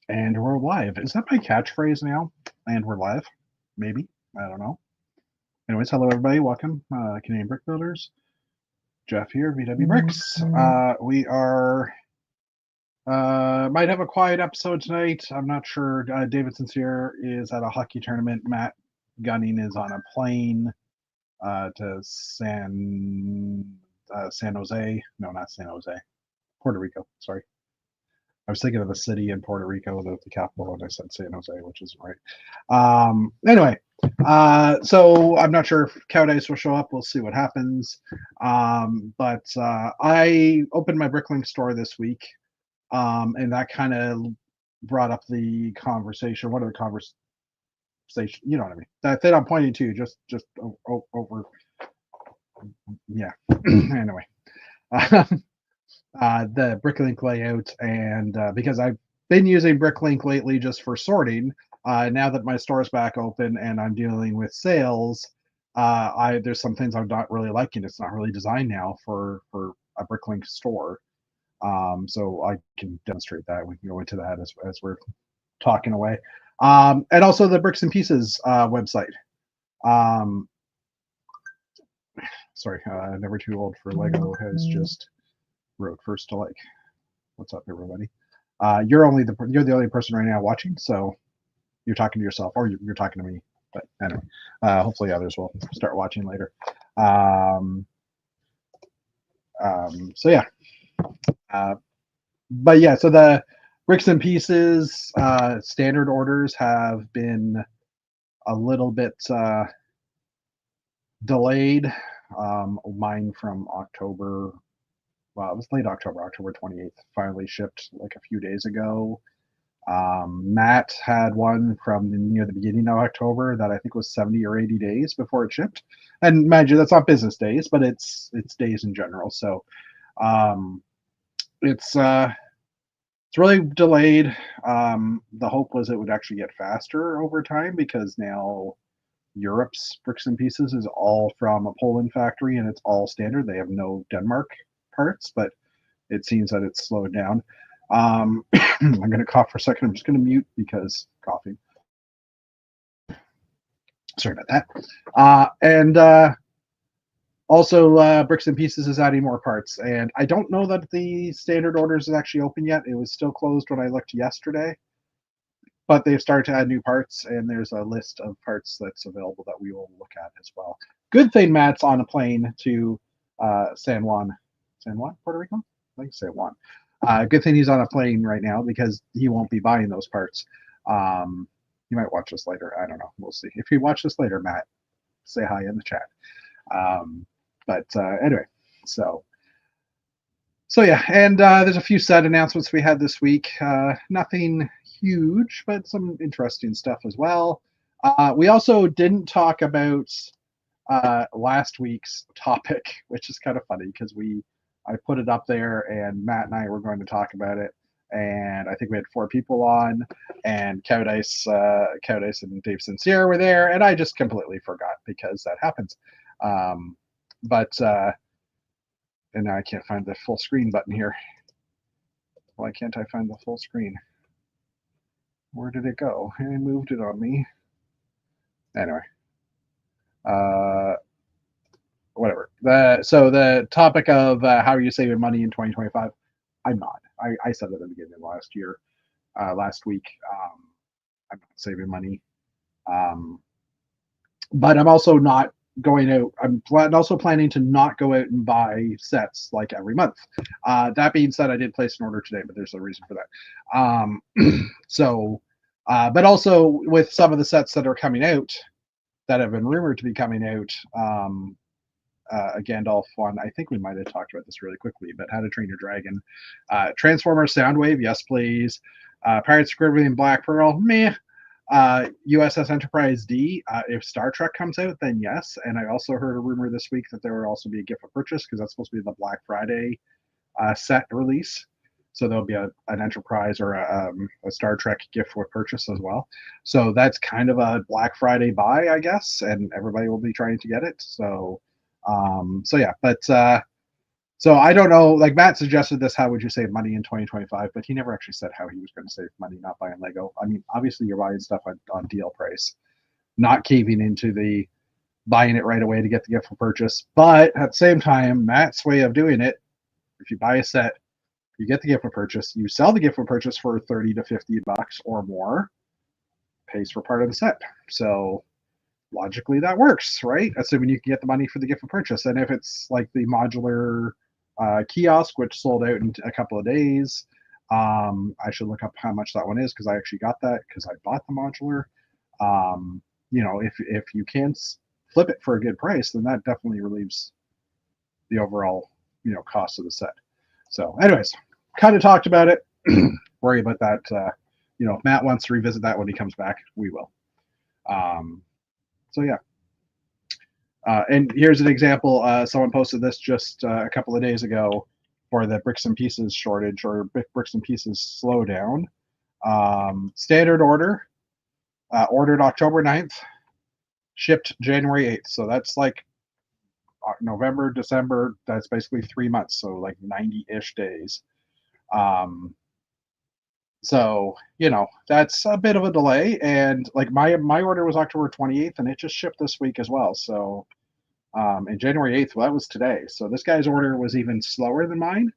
And we're live. Is that my catchphrase now? And we're live? Maybe. I don't know. Anyways, hello everybody. Welcome, Canadian Brick Builders. Jeff here, VW Bricks. We are might have a quiet episode tonight. I'm not sure. David Sincere is at a hockey tournament. Matt Gunning is on a plane to San Jose. No, not San Jose. Puerto Rico. Sorry. I was thinking of the city in Puerto Rico, the capital, and I said San Jose, which isn't right. Anyway, so I'm not sure if Cow Dice will show up. We'll see what happens. But I opened my Bricklink store this week, and that kind of brought up the conversation. What are the conversation? You know what I mean? That thing I'm pointing to, just over. Yeah. Anyway. The Bricklink layout, and because I've been using Bricklink lately just for sorting, now that my store is back open and I'm dealing with sales, there's some things I'm not really liking. It's not really designed now for a Bricklink store, so I can demonstrate that. We can go into that as we're talking away, and also the Bricks and Pieces website. Sorry, Never Too Old for Lego has just wrote first to like. What's up, everybody? You're the only person right now watching, so you're talking to yourself or you're talking to me. But anyway, hopefully others will start watching later. So yeah, but yeah, so the Bricks and Pieces standard orders have been a little bit delayed. Mine from October. Well, it was late October, October 28th, finally shipped like a few days ago. Matt had one from near the beginning of October that I think was 70 or 80 days before it shipped. And mind you, that's not business days, but it's days in general. So it's really delayed. The hope was it would actually get faster over time because now Europe's Bricks and Pieces is all from a Poland factory and it's all standard. They have no Denmark parts, but it seems that it's slowed down. I'm going to cough for a second. I'm just going to mute because coughing. Sorry about that. And also, Bricks and Pieces is adding more parts. And I don't know that the standard orders is actually open yet. It was still closed when I looked yesterday. But they've started to add new parts, and there's a list of parts that's available that we will look at as well. Good thing Matt's on a plane to San Juan, Puerto Rico? I think San Juan. Good thing he's on a plane right now because he won't be buying those parts. He might watch this later. I don't know. We'll see. If you watch this later, Matt, say hi in the chat. But anyway, so yeah, and there's a few set announcements we had this week. Nothing huge, but some interesting stuff as well. We also didn't talk about last week's topic, which is kind of funny because I put it up there and Matt and I were going to talk about it. And I think we had 4 people on, and Cow Dice and Dave Sincere were there, and I just completely forgot because that happens. But and now I can't find the full screen button here. Why can't I find the full screen? Where did it go? It moved it on me. Anyway. Whatever. So the topic of how are you saving money in 2025? I'm not. I said at the beginning of last week. I'm not saving money, but I'm also not going out. I'm also planning to not go out and buy sets like every month. That being said, I did place an order today, but there's a reason for that. So, but also with some of the sets that are coming out that have been rumored to be coming out. A Gandalf one. I think we might have talked about this really quickly, but How to Train Your Dragon. Transformer Soundwave, yes please. Pirates of the Caribbean Black Pearl, meh. USS Enterprise D, if Star Trek comes out, then yes. And I also heard a rumor this week that there would also be a gift for purchase because that's supposed to be the Black Friday set release. So there'll be an Enterprise or a Star Trek gift with purchase as well. So that's kind of a Black Friday buy, I guess, and everybody will be trying to get it. So yeah, but So I don't know. Like Matt suggested this, how would you save money in 2025? But he never actually said how he was going to save money not buying Lego. I mean, obviously you're buying stuff on deal price, not caving into the buying it right away to get the gift for purchase. But at the same time, Matt's way of doing it, if you buy a set, you get the gift for purchase, you sell the gift for purchase for 30 to 50 bucks or more, pays for part of the set. So logically that works, right? Assuming you can get the money for the gift of purchase. And if it's like the modular kiosk, which sold out in a couple of days, I should look up how much that one is because I actually got that because I bought the modular. If you can flip it for a good price, then that definitely relieves the overall cost of the set. So, anyways, kind of talked about it. Worry about that. If Matt wants to revisit that when he comes back, we will. So yeah. And here's an example. Someone posted this just a couple of days ago for the bricks and pieces shortage or bricks and pieces slowdown. Standard order, ordered October 9th, shipped January 8th. So that's like November, December. That's basically 3 months. So like 90-ish days. So, that's a bit of a delay. And like my order was October 28th and it just shipped this week as well. So, and January 8th, well, that was today. So this guy's order was even slower than mine.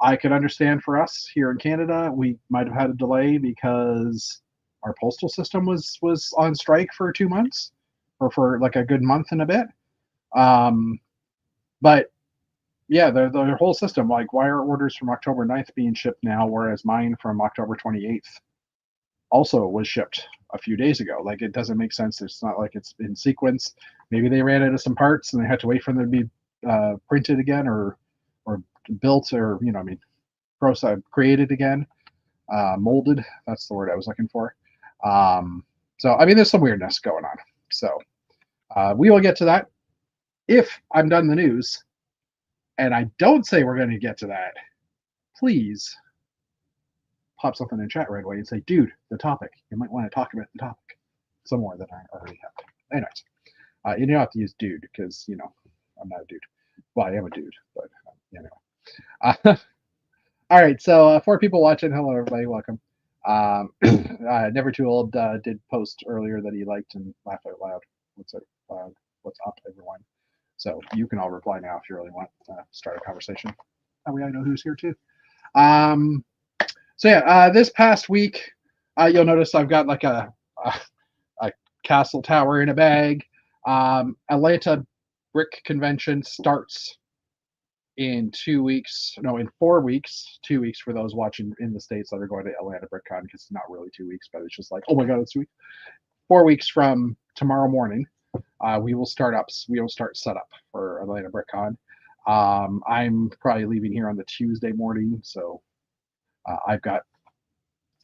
I could understand for us here in Canada, we might have had a delay because our postal system was on strike for 2 months or for like a good month and a bit. But yeah, the whole system, like why are orders from October 9th being shipped now, whereas mine from October 28th also was shipped a few days ago? Like it doesn't make sense. It's not like it's in sequence. Maybe they ran out of some parts and they had to wait for them to be printed again or built or process created again, molded. That's the word I was looking for. So I mean, there's some weirdness going on. So we will get to that if I'm done the news. And I don't say we're going to get to that. Please pop something in chat right away and say, dude, the topic. You might want to talk about the topic some more than I already have. Anyways, you don't have to use dude because, I'm not a dude. Well, I am a dude, but anyway. All right, so 4 people watching. Hello, everybody. Welcome. Never Too Old did post earlier that he liked and laughed out loud. What's up, everyone? So you can all reply now if you really want to start a conversation. That way I know who's here too. So yeah, this past week, you'll notice I've got like a castle tower in a bag. Atlanta Brick Convention starts in 2 weeks. No, in 4 weeks. 2 weeks for those watching in the States that are going to Atlanta BrickCon, because it's not really 2 weeks, but it's just like, oh my God, it's 2 weeks. 4 weeks from tomorrow morning. We will start setup for Atlanta BrickCon. I'm probably leaving here on the Tuesday morning, so I've got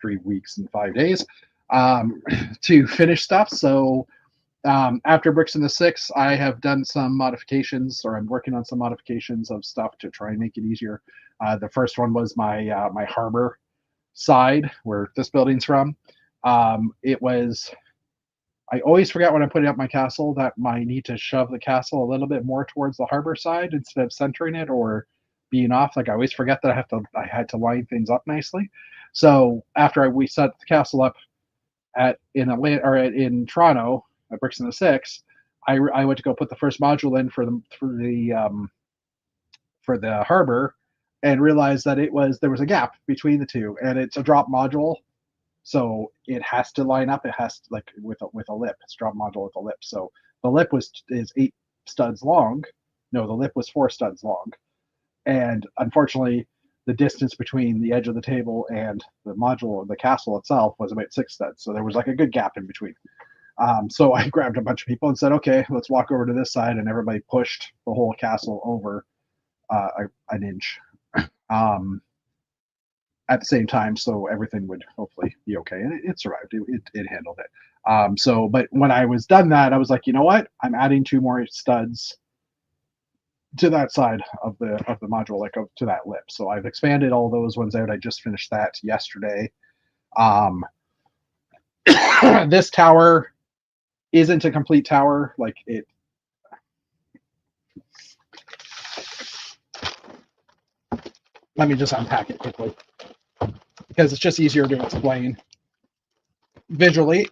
3 weeks and 5 days to finish stuff. So after Bricks in the Six, I have done some modifications, or I'm working on some modifications of stuff to try and make it easier. The first one was my my harbor side, where this building's from. I always forget when I'm putting up my castle that I need to shove the castle a little bit more towards the harbor side instead of centering it or being off. Like I always forget that I had to line things up nicely. So after we set the castle up in Toronto at Bricks in the Six, I went to go put the first module in for the harbor and realized that there was a gap between the two, and it's a drop module. So it has to line up. It has to, like with a lip. It's a drop module with a lip. So the lip is 8 studs long. No, the lip was 4 studs long. And unfortunately, the distance between the edge of the table and the module, the castle itself, was about 6 studs. So there was like a good gap in between. So I grabbed a bunch of people and said, okay, let's walk over to this side. And everybody pushed the whole castle over an inch. At the same time, so everything would hopefully be okay, and it survived. It handled it. But when I was done that, I was like, you know what? I'm adding 2 more studs to that side of the module, like to that lip. So I've expanded all those ones out. I just finished that yesterday. This tower isn't a complete tower. Like it. let me just unpack it quickly because it's just easier to explain visually.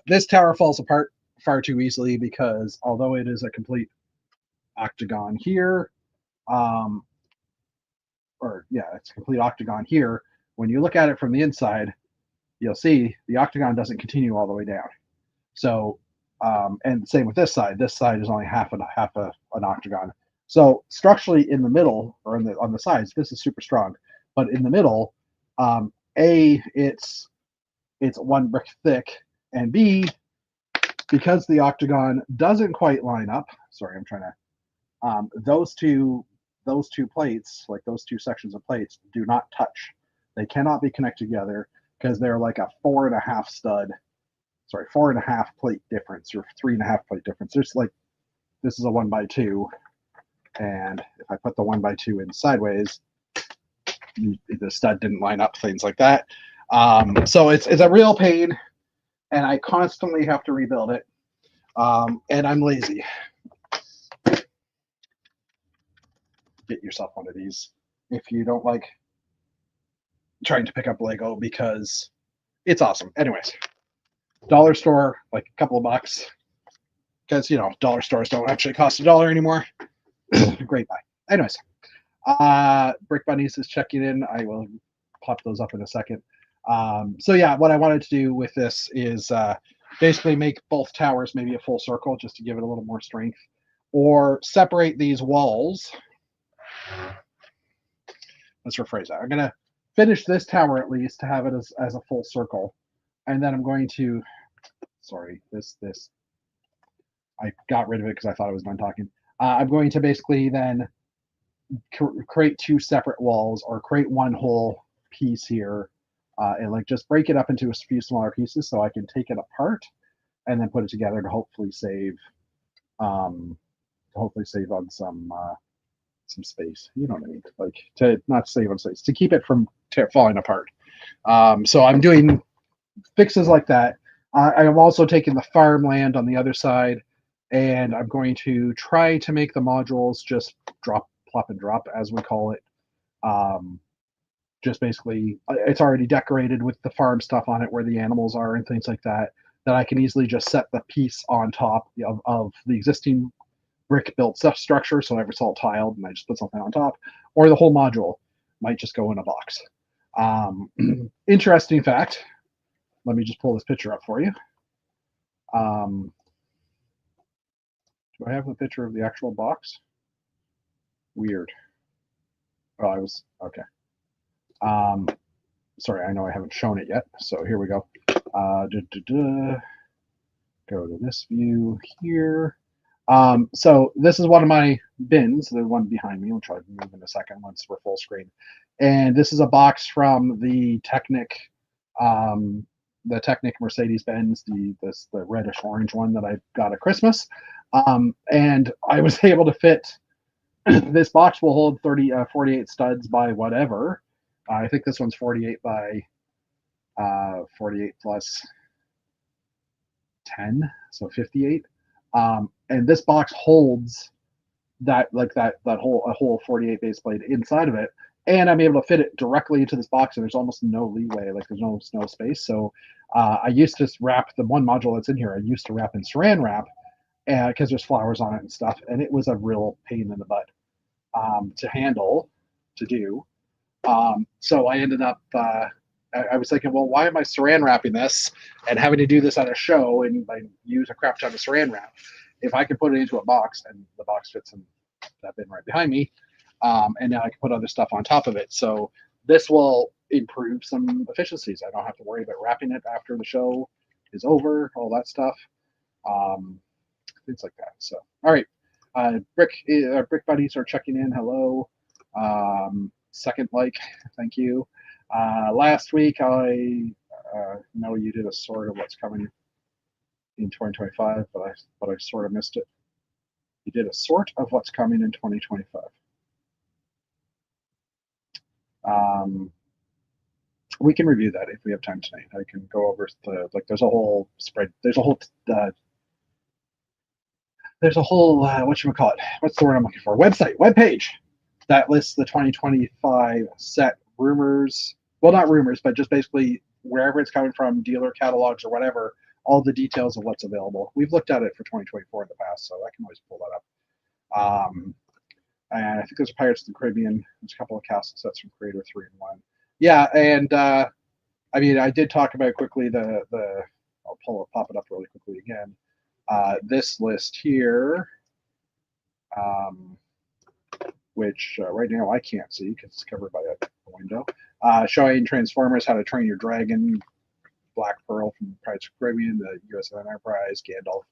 This tower falls apart far too easily because although it is a complete octagon here, um, it's a complete octagon here. When you look at it from the inside, you'll see the octagon doesn't continue all the way down. So, and same with this side. This side is only half an octagon. So structurally, in the middle or on the sides, this is super strong. But in the middle, it's one brick thick, and B, because the octagon doesn't quite line up. Sorry, I'm trying to. Those two plates, like those two sections of plates, do not touch. They cannot be connected together because they're like a 4.5 stud. Sorry, 4.5 plate difference or 3.5 plate difference. There's like, this is a 1x2, and if I put the 1x2 in sideways, the stud didn't line up, things like that. So it's a real pain, and I constantly have to rebuild it. And I'm lazy. Get yourself one of these if you don't like trying to pick up Lego, because it's awesome. Anyways, dollar store, like a couple of bucks, because dollar stores don't actually cost $1 anymore. Great buy. Anyways, Brick Bunnies is checking in. I will pop those up in a second. So yeah, what I wanted to do with this is basically make both towers maybe a full circle just to give it a little more strength, or separate these walls. Let's rephrase that. I'm going to finish this tower at least to have it as a full circle. And then I'm going to, sorry, this, I got rid of it because I thought I was done talking. I'm going to basically then create two separate walls, or create one whole piece here, and like just break it up into a few smaller pieces so I can take it apart and then put it together to hopefully save on some space. You know what I mean? Like, to not save on space, to keep it from falling apart. So I'm doing fixes like that. I am also taking the farmland on the other side, and I'm going to try to make the modules just plop and drop, as we call it. Just basically, it's already decorated with the farm stuff on it where the animals are and things like that, that I can easily just set the piece on top of the existing brick built structure, so it's all tiled and I just put something on top, or the whole module might just go in a box. Interesting fact, let me just pull this picture up for you. Do I have a picture of the actual box? Weird. Oh, I was okay. Sorry, I know I haven't shown it yet, so here we go. Go to this view here. So this is one of my bins, the one behind me. I'll try to move in a second once we're full screen. And this is a box from the Technic Mercedes-Benz, the reddish orange one that I got at Christmas. And I was able to fit, this box will hold 48 studs by whatever. I think this one's 48 by 48 plus 10, so 58. And this box holds that whole 48 base plate inside of it, and I'm able to fit it directly into this box, and there's almost no leeway, like there's no space. So I used to wrap the one module that's in here. I used to wrap in Saran wrap, because there's flowers on it and stuff, and it was a real pain in the butt to do. So I ended up. I was thinking, well, why am I Saran wrapping this and having to do this at a show and I use a crap ton of Saran wrap? If I can put it into a box, and the box fits in that bin right behind me, and now I can put other stuff on top of it. So this will improve some efficiencies. I don't have to worry about wrapping it after the show is over, all that stuff, things like that. So, all right, Brick Buddies are checking in. Hello, second like, thank you. Last week, I know you did a sort of what's coming in 2025, but I sort of missed it. You did a sort of what's coming in 2025. We can review that if we have time tonight. I can go over there's a whole spread. There's a whole whatchamacallit, what's the word I'm looking for? Web page that lists the 2025 set rumors. Well, not rumors, but just basically wherever it's coming from, dealer catalogs or whatever, all the details of what's available. We've looked at it for 2024 in the past, so I can always pull that up. And I think there's a Pirates of the Caribbean. There's a couple of castle sets from Creator 3-in-1. Yeah, and I mean, I did talk about quickly the I'll pop it up really quickly again. This list here, which right now I can't see because it's covered by a window, showing Transformers, How to Train Your Dragon, Black Pearl from Pirates of the Caribbean, the USS Enterprise, Gandalf.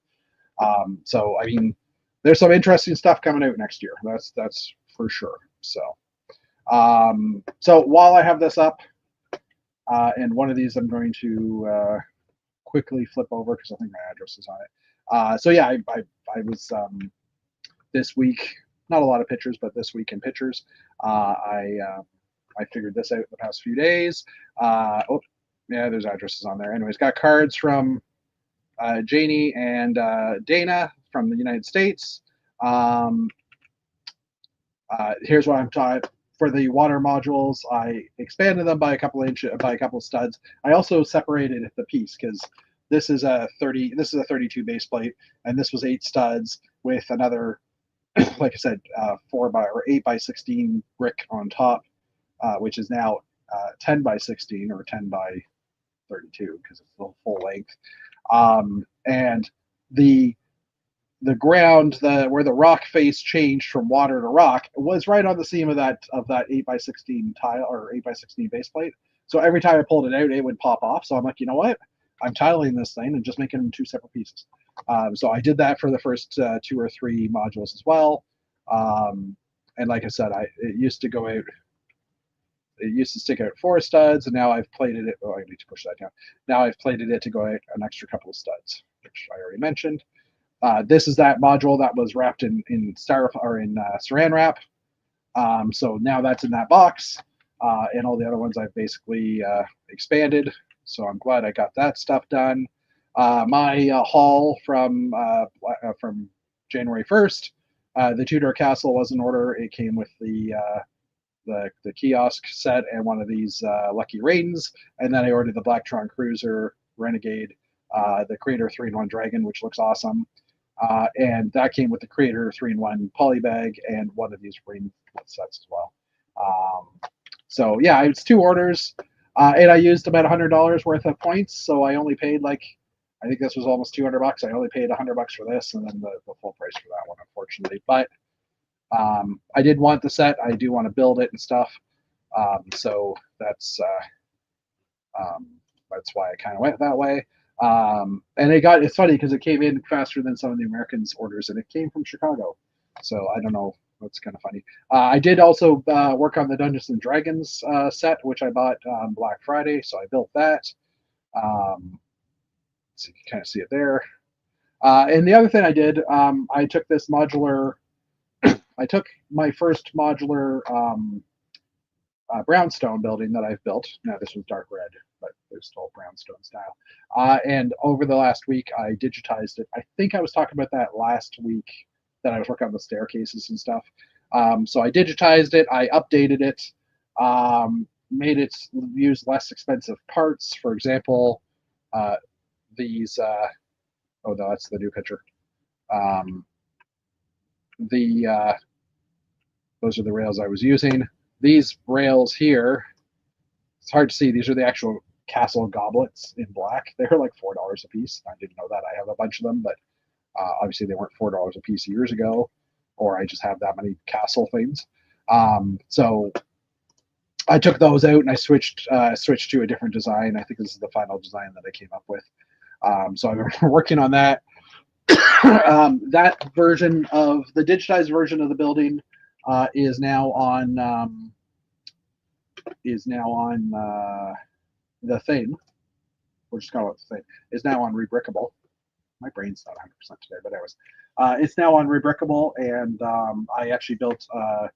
So I mean, there's some interesting stuff coming out next year. That's for sure. So so while I have this up, and one of these I'm going to quickly flip over because I think my address is on it. So yeah, I was this week, not a lot of pictures, but this week in pictures, I figured this out the past few days. Oh, yeah, there's addresses on there. Anyways, got cards from Janie and Dana from the United States. Here's what I'm talking. For the water modules, I expanded them by a couple of studs. I also separated the piece because this is a 32 base plate, and this was 8 studs with another, like I said, 8 by 16 brick on top, which is now 10 by 16 or 10 by 32 because it's the full length. And the ground, where the rock face changed from water to rock, was right on the seam of that 8 by 16 tile or 8 by 16 base plate. So every time I pulled it out, it would pop off. So I'm like, you know what? I'm tiling this thing and just making them 2 separate pieces. So I did that for the first 2 or 3 modules as well. And like I said, it used to go out. It used to stick out 4 studs, and now I've plated it. Oh, I need to push that down. Now I've plated it to go out an extra couple of studs, which I already mentioned. This is that module that was wrapped in saran wrap. So now that's in that box, and all the other ones I've basically expanded. So I'm glad I got that stuff done. My haul from January 1st, the Tudor Castle was in order. It came with the kiosk set and one of these Lucky Raidens, and then I ordered the Blacktron Cruiser Renegade, the Creator 3-in-1 Dragon, which looks awesome. And that came with the Creator 3-in-1 polybag and one of these rain sets as well. So yeah, it's 2 orders, and I used about $100 worth of points. So I only paid I think this was almost $200. I only paid $100 for this, and then the full price for that one, unfortunately. But I did want the set. I do want to build it and stuff. So that's why I kind of went that way. And it's funny because it came in faster than some of the Americans' orders, and it came from Chicago. So I don't know. That's kind of funny. I did also work on the Dungeons and Dragons set, which I bought on Black Friday. So I built that. So you can kind of see it there. And the other thing I did, I took this modular. I took my first modular brownstone building that I've built. Now this was dark red, but there's still brownstone style. And over the last week, I digitized it. I think I was talking about that last week that I was working on the staircases and stuff. So I digitized it. I updated it, made it use less expensive parts. For example, these. Oh no, that's the new picture. Those are the rails I was using. These rails here, it's hard to see. These are the actual castle goblets in black. They're like $4 a piece. I didn't know that. I have a bunch of them, but obviously they weren't $4 a piece years ago, or I just have that many castle things. So I took those out and I switched to a different design. I think this is the final design that I came up with. So I've been working on that. That version of the digitized version of the building is now on the thing. We're just calling it the thing. Is now on Rebrickable. My brain's not 100% today, but anyways, it's now on Rebrickable, and I actually built a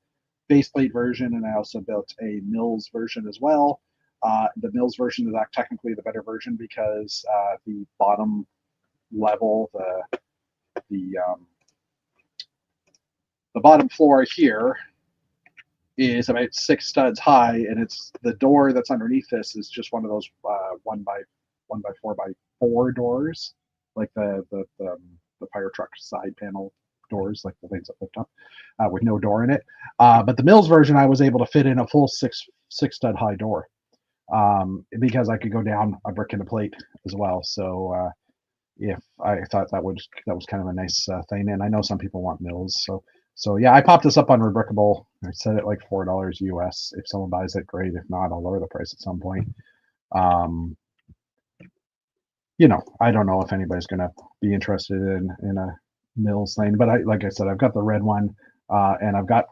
base plate version, and I also built a Mills version as well. The Mills version is technically the better version because the bottom level, the bottom floor here is about 6 studs high, and it's the door that's underneath this is just one of those 1 by 4 by 4 doors, like the fire truck side panel doors, like the things that lift up, with no door in it. But the Mills version, I was able to fit in a full six stud high door, because I could go down a brick and a plate as well. So if I thought that was kind of a nice thing, and I know some people want Mills, so yeah, I popped this up on Rebrickable. I set it like $4 US. If someone buys it, great. If not, I'll lower the price at some point. I don't know if anybody's going to be interested in a Mills thing, but like I said, I've got the red one, and I've got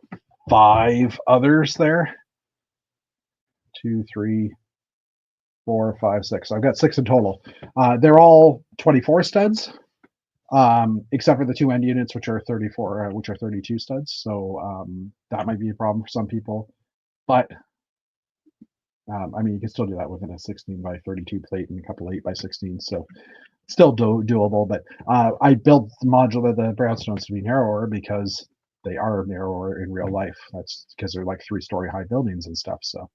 5 others there. 2, 3, 4, 5, 6. So I've got 6 in total. They're all 24 studs, except for the 2 end units, which are 32 studs. So that might be a problem for some people, but I mean, you can still do that within a 16 by 32 plate and a couple 8 by 16. So still doable. But I built the modular, the brownstones, to be narrower because they are narrower in real life. That's because they're like 3-story high buildings and stuff. So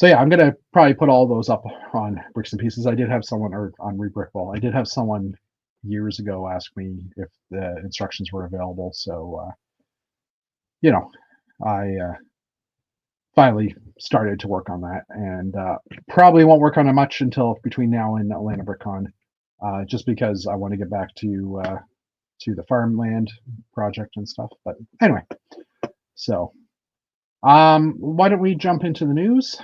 yeah, I'm gonna probably put all those up on Bricks and Pieces. I did have someone, or on Rebrickable, I did have someone years ago ask me if the instructions were available. So I finally started to work on that, and probably won't work on it much until between now and Atlanta BrickCon, just because I want to get back to the farmland project and stuff. But anyway, so why don't we jump into the news?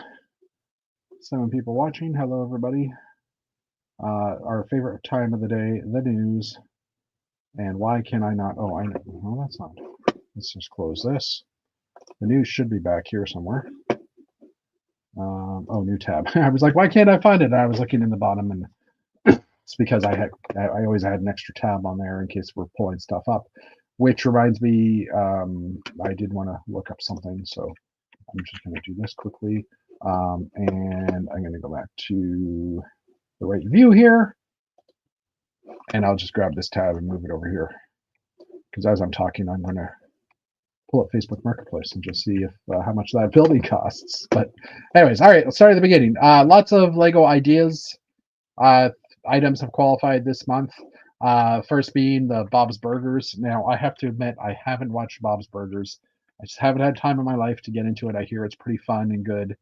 7 people watching. Hello, everybody. Our favorite time of the day, the news. And why can I not? Oh, I know. No, that's not. Let's just close this. The news should be back here somewhere. Oh, new tab. I was like, why can't I find it? And I was looking in the bottom, and it's because I always had an extra tab on there in case we're pulling stuff up. Which reminds me, I did want to look up something, so I'm just going to do this quickly, and I'm going to go back to the right view here, and I'll just grab this tab and move it over here, because as I'm talking, I'm going to pull up Facebook Marketplace and just see if how much that building costs. But anyways, all right, let's start at the beginning. Lots of Lego ideas. Items have qualified this month. First being the Bob's Burgers. Now, I have to admit, I haven't watched Bob's Burgers. I just haven't had time in my life to get into it. I hear it's pretty fun and good.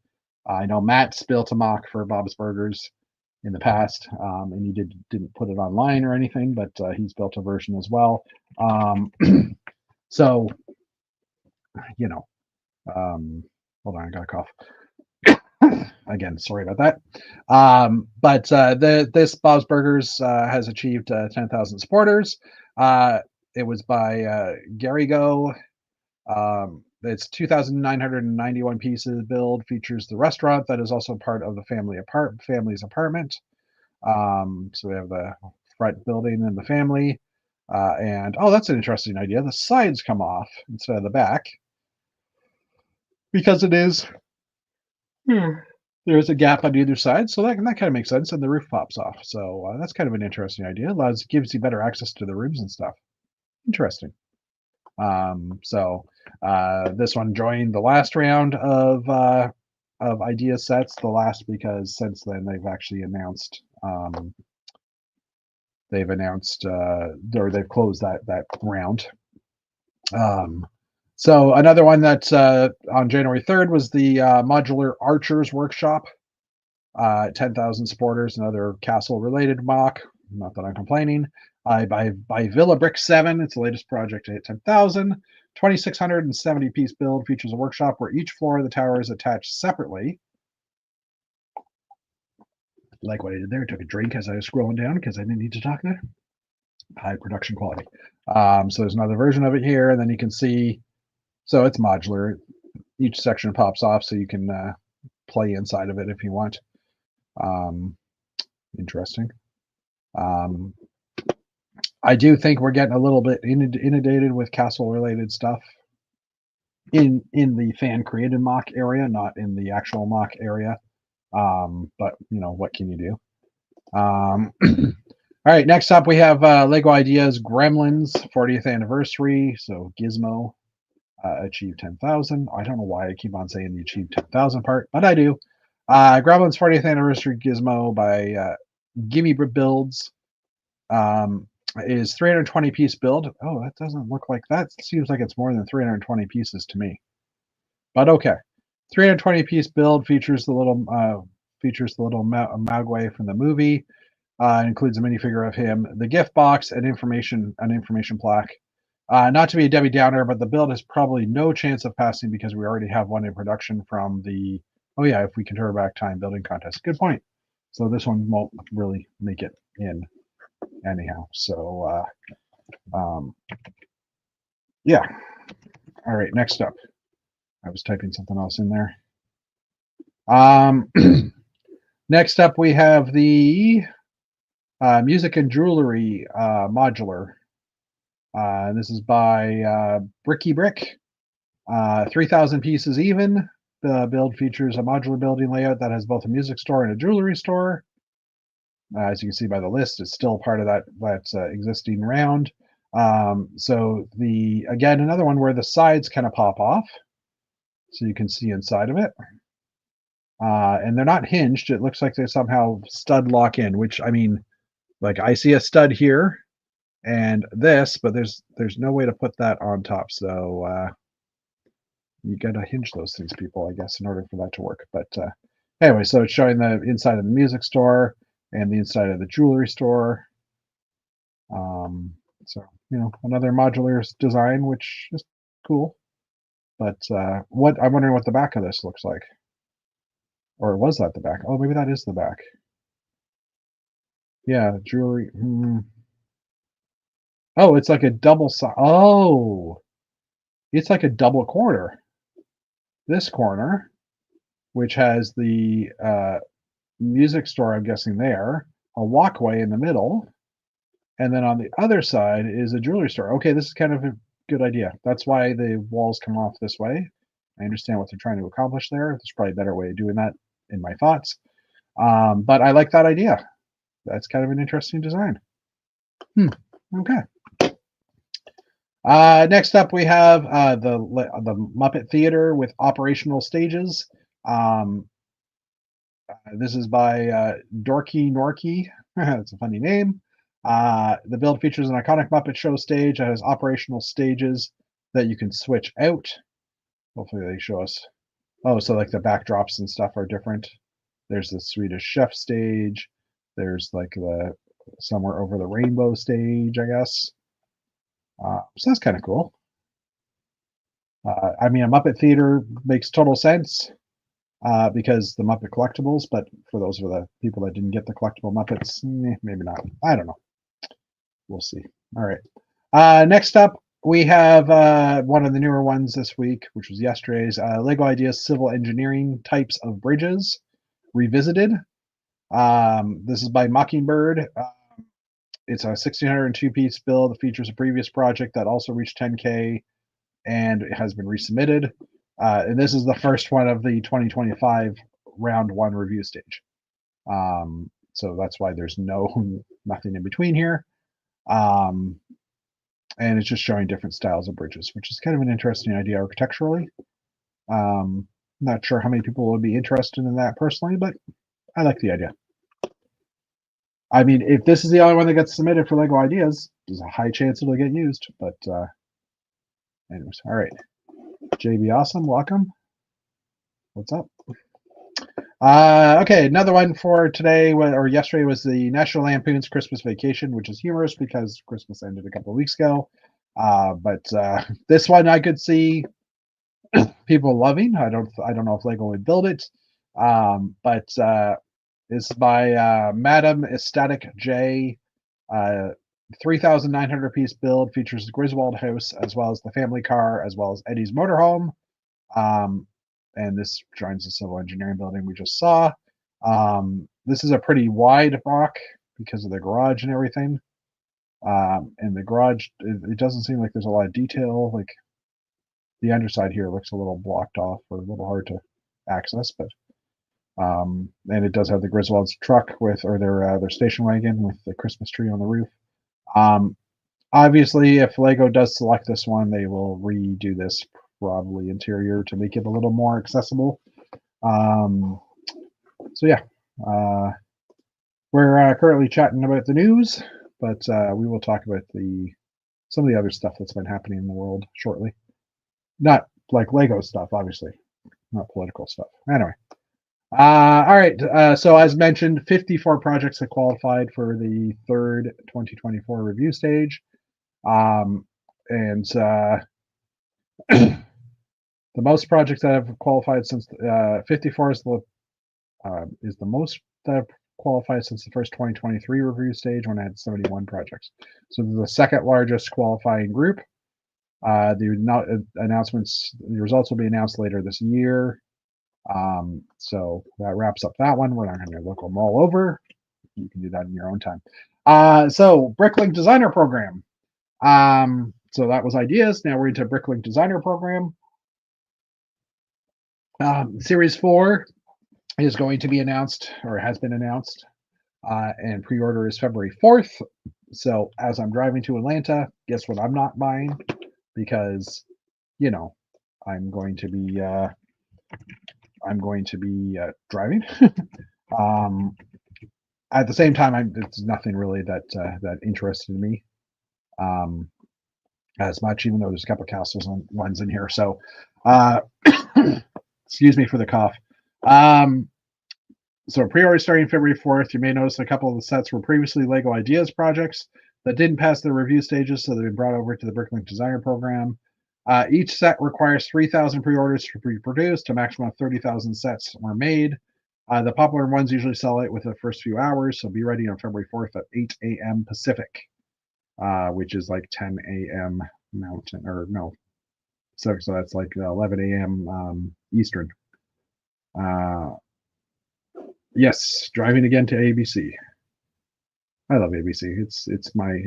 I know Matt's built a mock for Bob's Burgers in the past, and he didn't put it online or anything, but he's built a version as well. So, hold on, I got a cough. Again, sorry about that. But this Bob's Burgers has achieved 10,000 supporters. It was by Gary Go. It's 2,991 pieces build. Features the restaurant that is also part of the family's apartment. So we have the front building and the family. And that's an interesting idea. The sides come off instead of the back, because it is. There's a gap on either side, so that kind of makes sense, and the roof pops off. So that's kind of an interesting idea. Gives you better access to the rooms and stuff. Interesting. This one joined the last round of idea sets. The last because since then they've actually announced or they've closed that round. So another one that's on January 3rd was the Modular Archers Workshop. 10,000 supporters, another castle-related mock. Not that I'm complaining. By Villa Brick 7, it's the latest project to hit 10,000. 2,670 piece build, features a workshop where each floor of the tower is attached separately. Like what I did there, I took a drink as I was scrolling down because I didn't need to talk there. High production quality. So there's another version of it here, and then you can see. So it's modular. Each section pops off, so you can play inside of it if you want. Interesting. I do think we're getting a little bit inundated with castle-related stuff in the fan-created mock area, not in the actual mock area. But what can you do? All right, next up we have Lego Ideas Gremlins 40th anniversary. So Gizmo. Achieve 10,000. I don't know why I keep on saying the achieve 10,000 part, but I do. Gremlin's 40th anniversary gizmo by Gimme Builds. Is 320 piece build. Oh, that doesn't look like that. Seems like it's more than 320 pieces to me. But okay, 320 piece build features the little Mogwai from the movie. Includes a minifigure of him, the gift box, an information plaque. Not to be a Debbie Downer, but the build has probably no chance of passing because we already have one in production from the, oh yeah, if we can turn back time building contest. Good point. So this one won't really make it in anyhow. So yeah. All right, next up. I was typing something else in there. Next up we have the music and jewelry modular. This is by Brick. 3,000 pieces even. The build features a modular building layout that has both a music store and a jewelry store. As you can see by the list, it's still part of that existing round. So again, another one where the sides kind of pop off, so you can see inside of it. And they're not hinged. It looks like they somehow stud lock in, which, I mean, like I see a stud here and this, but there's no way to put that on top. So you got to hinge those things, people, I guess, in order for that to work. But anyway, so it's showing the inside of the music store and the inside of the jewelry store. So, another modular design, which is cool. But I'm wondering what the back of this looks like. Or was that the back? Oh, maybe that is the back. Yeah, jewelry. Oh, it's like a double side. Oh, it's like a double corner. This corner, which has the music store, I'm guessing there, a walkway in the middle, and then on the other side is a jewelry store. Okay, this is kind of a good idea. That's why the walls come off this way. I understand what they're trying to accomplish there. There's probably a better way of doing that in my thoughts. But I like that idea. That's kind of an interesting design. Okay. Next up, we have the Muppet Theater with operational stages. This is by Dorky Norky. That's a funny name. The build features an iconic Muppet Show stage that has operational stages that you can switch out. Hopefully they show us. Oh, so like the backdrops and stuff are different. There's the Swedish Chef stage. There's like the Somewhere Over the Rainbow stage, I guess. So that's kind of cool. I mean, a Muppet Theater makes total sense because the Muppet Collectibles, but for those of the people that didn't get the collectible Muppets, maybe not. I don't know. We'll see. All right. Next up, we have one of the newer ones this week, which was yesterday's Lego Ideas Civil Engineering Types of Bridges Revisited. This is by Mockingbird. It's a 1,602 piece build that features a previous project that also reached 10K and it has been resubmitted. And this is the first one of the 2025 round one review stage. So that's why there's nothing in between here. And it's just showing different styles of bridges, which is kind of an interesting idea architecturally. Not sure how many people would be interested in that personally, but I like the idea. I mean, if this is the only one that gets submitted for Lego Ideas, there's a high chance it'll get used. But anyways, all right. JB Awesome, welcome. What's up? Okay, another one for today or yesterday was the National Lampoon's Christmas Vacation, which is humorous because Christmas ended a couple of weeks ago. But this one I could see people loving. I don't know if Lego would build it, but it's by Madam Ecstatic J. 3,900 piece build, features the Griswold house as well as the family car as well as Eddie's motorhome. And this joins the civil engineering building we just saw. This is a pretty wide block because of the garage and everything. And the garage, it doesn't seem like there's a lot of detail. Like the underside here looks a little blocked off or a little hard to access, but and it does have the Griswold's truck or their station wagon with the Christmas tree on the roof. Obviously, if Lego does select this one, they will redo this probably interior to make it a little more accessible. So yeah, we're currently chatting about the news, but we will talk about some of the other stuff that's been happening in the world shortly. Not like Lego stuff, obviously, not political stuff. Anyway, all right. So as mentioned, 54 projects have qualified for the third 2024 review stage, and the most projects that have qualified since 54 is the most that have qualified since the first 2023 review stage when I had 71 projects. So the second largest qualifying group. The results will be announced later this year. So that wraps up that one. We're not going to look them all over. You can do that in your own time. So Bricklink Designer Program. So that was ideas. Now we're into Bricklink Designer Program. Series 4 is going to be announced, or has been announced, and pre-order is February 4th. So as I'm driving to Atlanta, guess what I'm not buying? Because, I'm going to be driving. At the same time, it's nothing really that interested me as much, even though there's a couple of castles ones in here. So, excuse me for the cough. So pre-order starting February 4th. You may notice a couple of the sets were previously Lego Ideas projects that didn't pass the review stages, so they've been brought over to the Bricklink Designer Program. Each set requires 3,000 pre-orders to be produced. A maximum of 30,000 sets were made. The popular ones usually sell out within the first few hours, so be ready on February 4th at 8 a.m. Pacific, which is like 10 a.m. Mountain, or no. So that's like 11 a.m. Eastern. Yes, driving again to ABC. I love ABC. It's my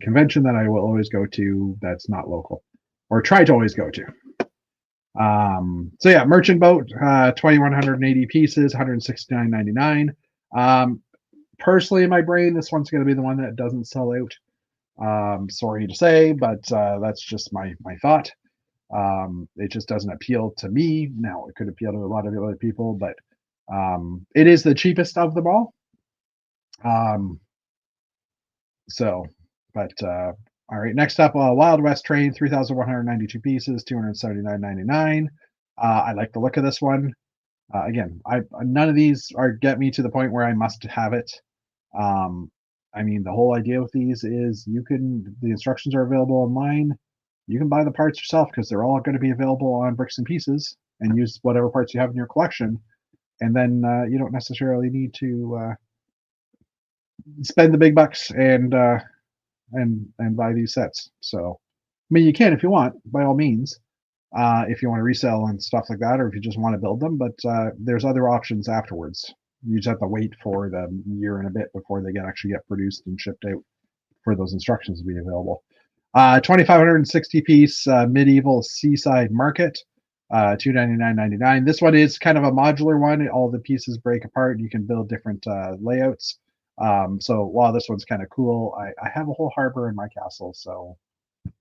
convention that I will always go to. That's not local, or try to always go to. So yeah, Merchant Boat, 2,180 pieces, 169.99. Personally, in my brain, this one's going to be the one that doesn't sell out. Sorry to say, but that's just my thought. It just doesn't appeal to me. Now, it could appeal to a lot of other people, but it is the cheapest of them all. All right, next up, Wild West Train, 3,192 pieces, 279.99. I like the look of this one. Again, none of these get me to the point where I must have it. I mean, the whole idea with these is the instructions are available online. You can buy the parts yourself because they're all going to be available on Bricks and Pieces, and use whatever parts you have in your collection. And then you don't necessarily need to spend the big bucks and buy these sets. So, I mean, you can if you want, by all means, if you want to resell and stuff like that, or if you just want to build them. But there's other options afterwards. You just have to wait for the year and a bit before they actually get produced and shipped out for those instructions to be available. 2,560 piece medieval seaside market, $299.99. This one is kind of a modular one. All the pieces break apart, and you can build different layouts. So while this one's kind of cool, I have a whole harbor in my castle, so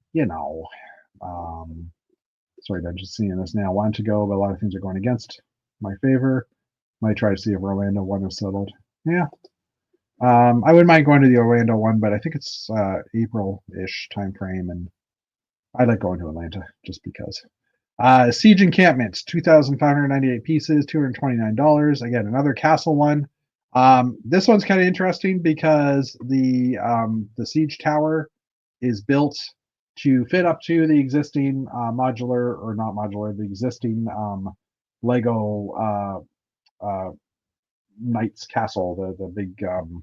sorry, I'm just seeing this now. Want to go, but a lot of things are going against my favor. Might try to see if Orlando one is settled. Yeah. I wouldn't mind going to the Orlando one, but I think it's April-ish time frame, and I like going to Atlanta just because. Siege Encampments, 2,598 pieces, $229. Again, another castle one. This one's kind of interesting because the siege tower is built to fit up to the existing the existing Lego Knights Castle, the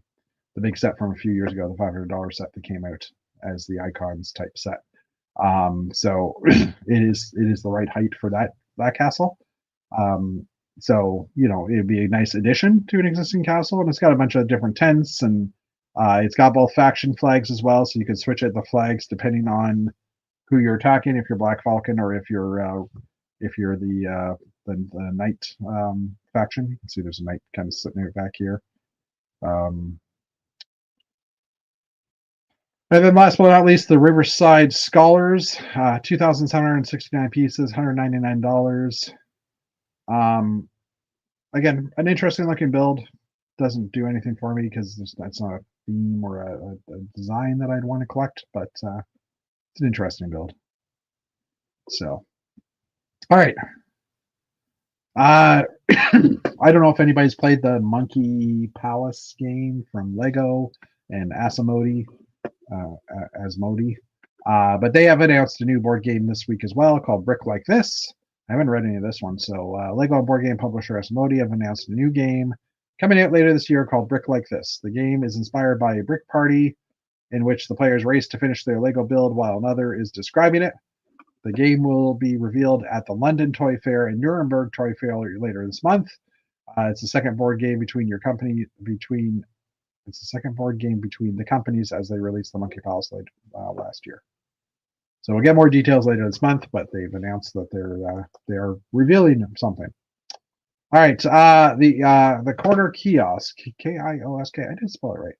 big set from a few years ago, the $500 set that came out as the Icons type set. So it is the right height for that castle. So it'd be a nice addition to an existing castle, and it's got a bunch of different tents, and it's got both faction flags as well, so you can switch out the flags depending on who you're attacking. If you're Black Falcon, or if you're the Knight faction. You can see there's a Knight kind of sitting right back here. And then last but not least, the Riverside Scholars, 2,769 pieces, $199. Again, an interesting looking build. Doesn't do anything for me because that's not a theme or a design that I'd want to collect, but it's an interesting build. So, all right. I don't know if anybody's played the Monkey Palace game from Lego and Asmodee, but they have announced a new board game this week as well called Brick Like This. I haven't read any of this one. So Lego and board game publisher Asmodee have announced a new game coming out later this year called Brick Like This. The game is inspired by a brick party in which the players race to finish their Lego build while another is describing it. The game will be revealed at the London Toy Fair and Nuremberg Toy Fair later this month. It's the second board game between the companies as they released the Monkey Palace last year. So we'll get more details later this month, but they've announced that they're revealing something. All right, the corner kiosk, Kiosk, I didn't spell it right.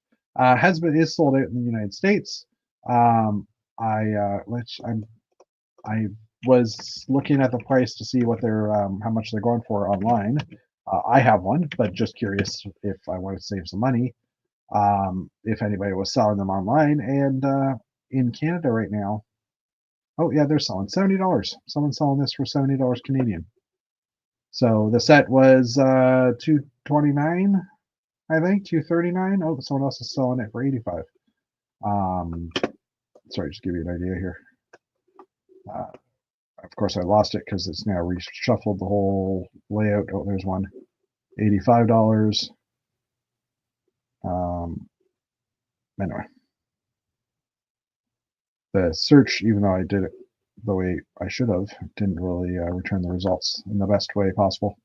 Is sold out in the United States. I was looking at the price to see what they're how much they're going for online. I have one, but just curious if I want to save some money. If anybody was selling them online, and in Canada right now, oh yeah, they're selling $70. Someone's selling this for $70 Canadian. So the set was $229, I think, $239. Oh, someone else is selling it for $85. Sorry, just give you an idea here. Of course, I lost it because it's now reshuffled the whole layout. Oh, there's one. $85. Anyway, the search, even though I did it the way I should have, didn't really return the results in the best way possible.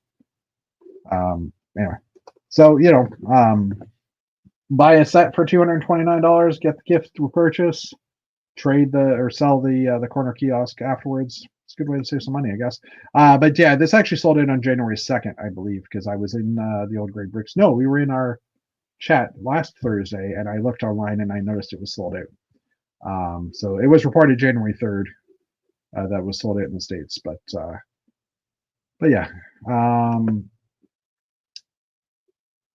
Anyway, so buy a set for $229, get the gift through purchase, trade or sell the corner kiosk afterwards. It's a good way to save some money, I guess. But yeah, this actually sold out on January 2nd, I believe, because I was in the Old Grey Bricks. No, we were in our chat last Thursday, and I looked online and I noticed it was sold out. So it was reported January 3rd that was sold out in the States, but yeah.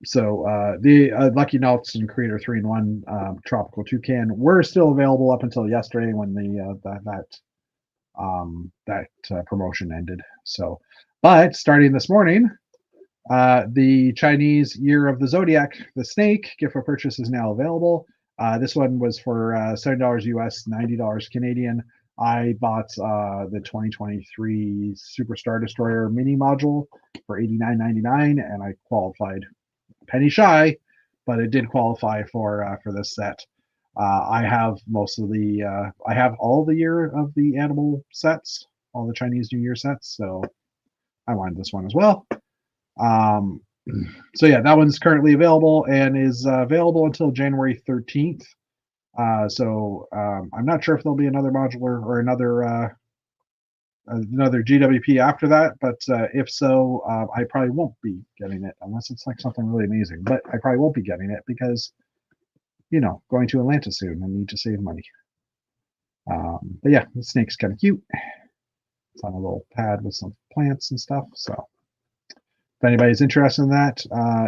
So the Lucky Nelson Creator 3-in-1 Tropical Toucan were still available up until yesterday when that promotion ended. So, but starting this morning, the Chinese Year of the Zodiac, the Snake gift for purchase is now available. This one was for $7 US, $90 Canadian. I bought the 2023 Superstar Destroyer mini module for $89.99, and I qualified penny shy, but it did qualify for this set. I have I have all the Year of the Animal sets, all the Chinese New Year sets, so I wanted this one as well. So yeah, that one's currently available and is available until January 13th. So I'm not sure if there'll be another modular or another GWP after that, but if so, I probably won't be getting it unless it's like something really amazing. But I probably won't be getting it because, going to Atlanta soon and need to save money. But yeah, the snake's kind of cute. It's on a little pad with some plants and stuff. So if anybody's interested in that,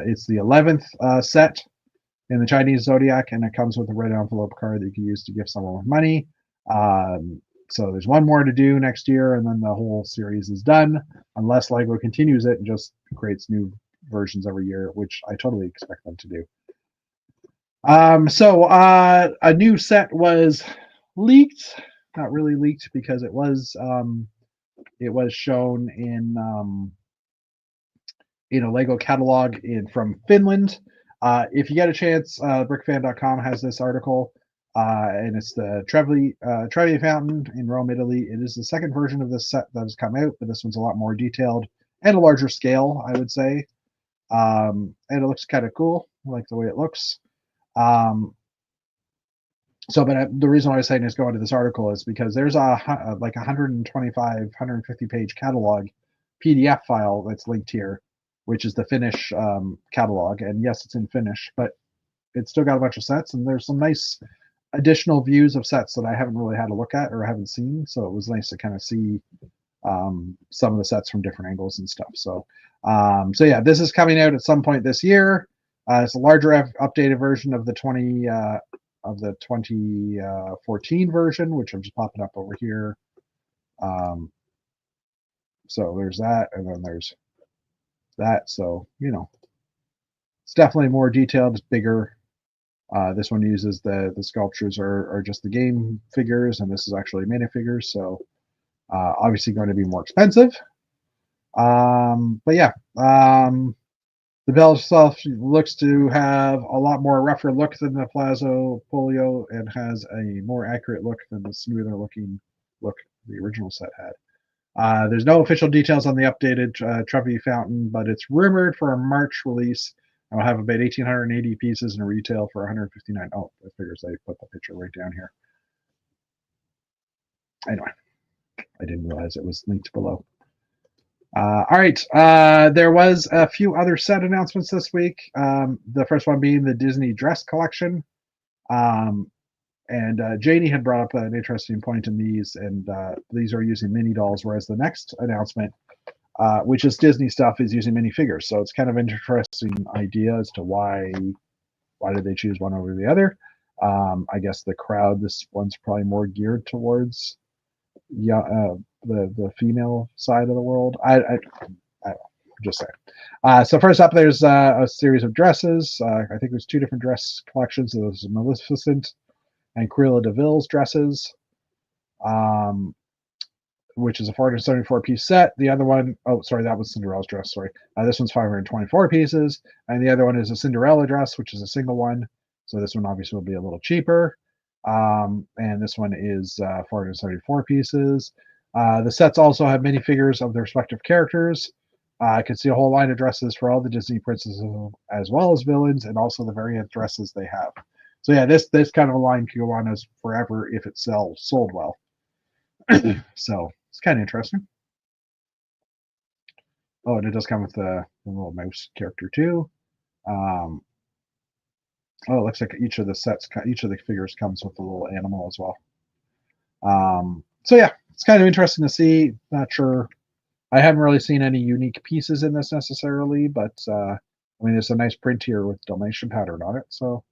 it's the 11th set in the Chinese Zodiac, and it comes with a red envelope card that you can use to give someone with money. So there's one more to do next year, and then the whole series is done, unless Lego continues it and just creates new versions every year, which I totally expect them to do. So a new set was leaked, not really leaked because it was shown in a Lego catalog from Finland. If you get a chance, brickfan.com has this article, and it's the Trevi Fountain in Rome, Italy. It is the second version of this set that has come out, but this one's a lot more detailed and a larger scale, I would say. And it looks kind of cool. I like the way it looks. But the reason why I was saying is go into this article is because there's a like 125, 150 page catalog PDF file that's linked here, which is the Finnish catalog. And yes, it's in Finnish, but it's still got a bunch of sets, and there's some nice additional views of sets that I haven't really had a look at or haven't seen. So it was nice to kind of see some of the sets from different angles and stuff. So, so yeah, this is coming out at some point this year. It's a larger updated version of the 2014 version, which I'm just popping up over here. So there's that, and then there's that. So it's definitely more detailed. It's bigger. This one uses the sculptures are just the game figures, and this is actually minifigures. So obviously going to be more expensive. But yeah, the bell itself looks to have a lot more rougher look than the Plazo Polio and has a more accurate look than the smoother looking look the original set had. There's no official details on the updated Trophy Fountain, but it's rumored for a March release. I'll have about 1,880 pieces in retail for 159. Oh, I figures I put the picture right down here. Anyway, I didn't realize it was linked below. All right, there was a few other set announcements this week. The first one being the Disney dress collection. And Janie had brought up an interesting point in these, and these are using mini dolls, whereas the next announcement, which is Disney stuff, is using minifigures. So it's kind of an interesting idea as to why did they choose one over the other. I guess the crowd, this one's probably more geared towards the female side of the world. I just saying. So first up, there's a series of dresses. I think there's two different dress collections. There's Maleficent and Cruella de Vil's dresses, which is a 474-piece set. The other one, oh, sorry, that was Cinderella's dress. Sorry, this one's 524 pieces, and the other one is a Cinderella dress, which is a single one. So this one obviously will be a little cheaper. And this one is 474 pieces. The sets also have minifigures of their respective characters. I can see a whole line of dresses for all the Disney princesses as well as villains, and also the variant dresses they have. So yeah, this kind of a line can go on as forever if it sold well. So it's kind of interesting. Oh, and it does come with the little mouse character too. Oh, it looks like each of the figures comes with a little animal as well. So yeah, it's kind of interesting to see. Not sure. I haven't really seen any unique pieces in this necessarily, but I mean, there's a nice print here with Dalmatian pattern on it. So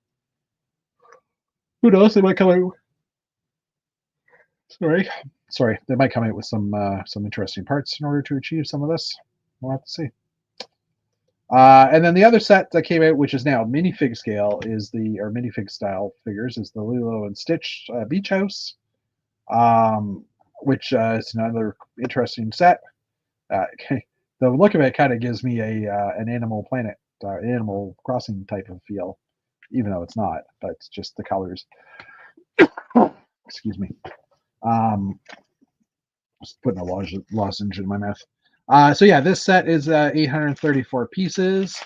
who knows? They might come out. Sorry. They might come out with some interesting parts in order to achieve some of this. We'll have to see. And then the other set that came out, which is now minifig scale, or minifig style figures, is the Lilo and Stitch Beach House, which is another interesting set. The look of it kind of gives me an Animal Planet, Animal Crossing type of feel, even though it's not, but it's just the colors. Excuse me. Just putting a lozenge in my mouth. So yeah, this set is 834 pieces.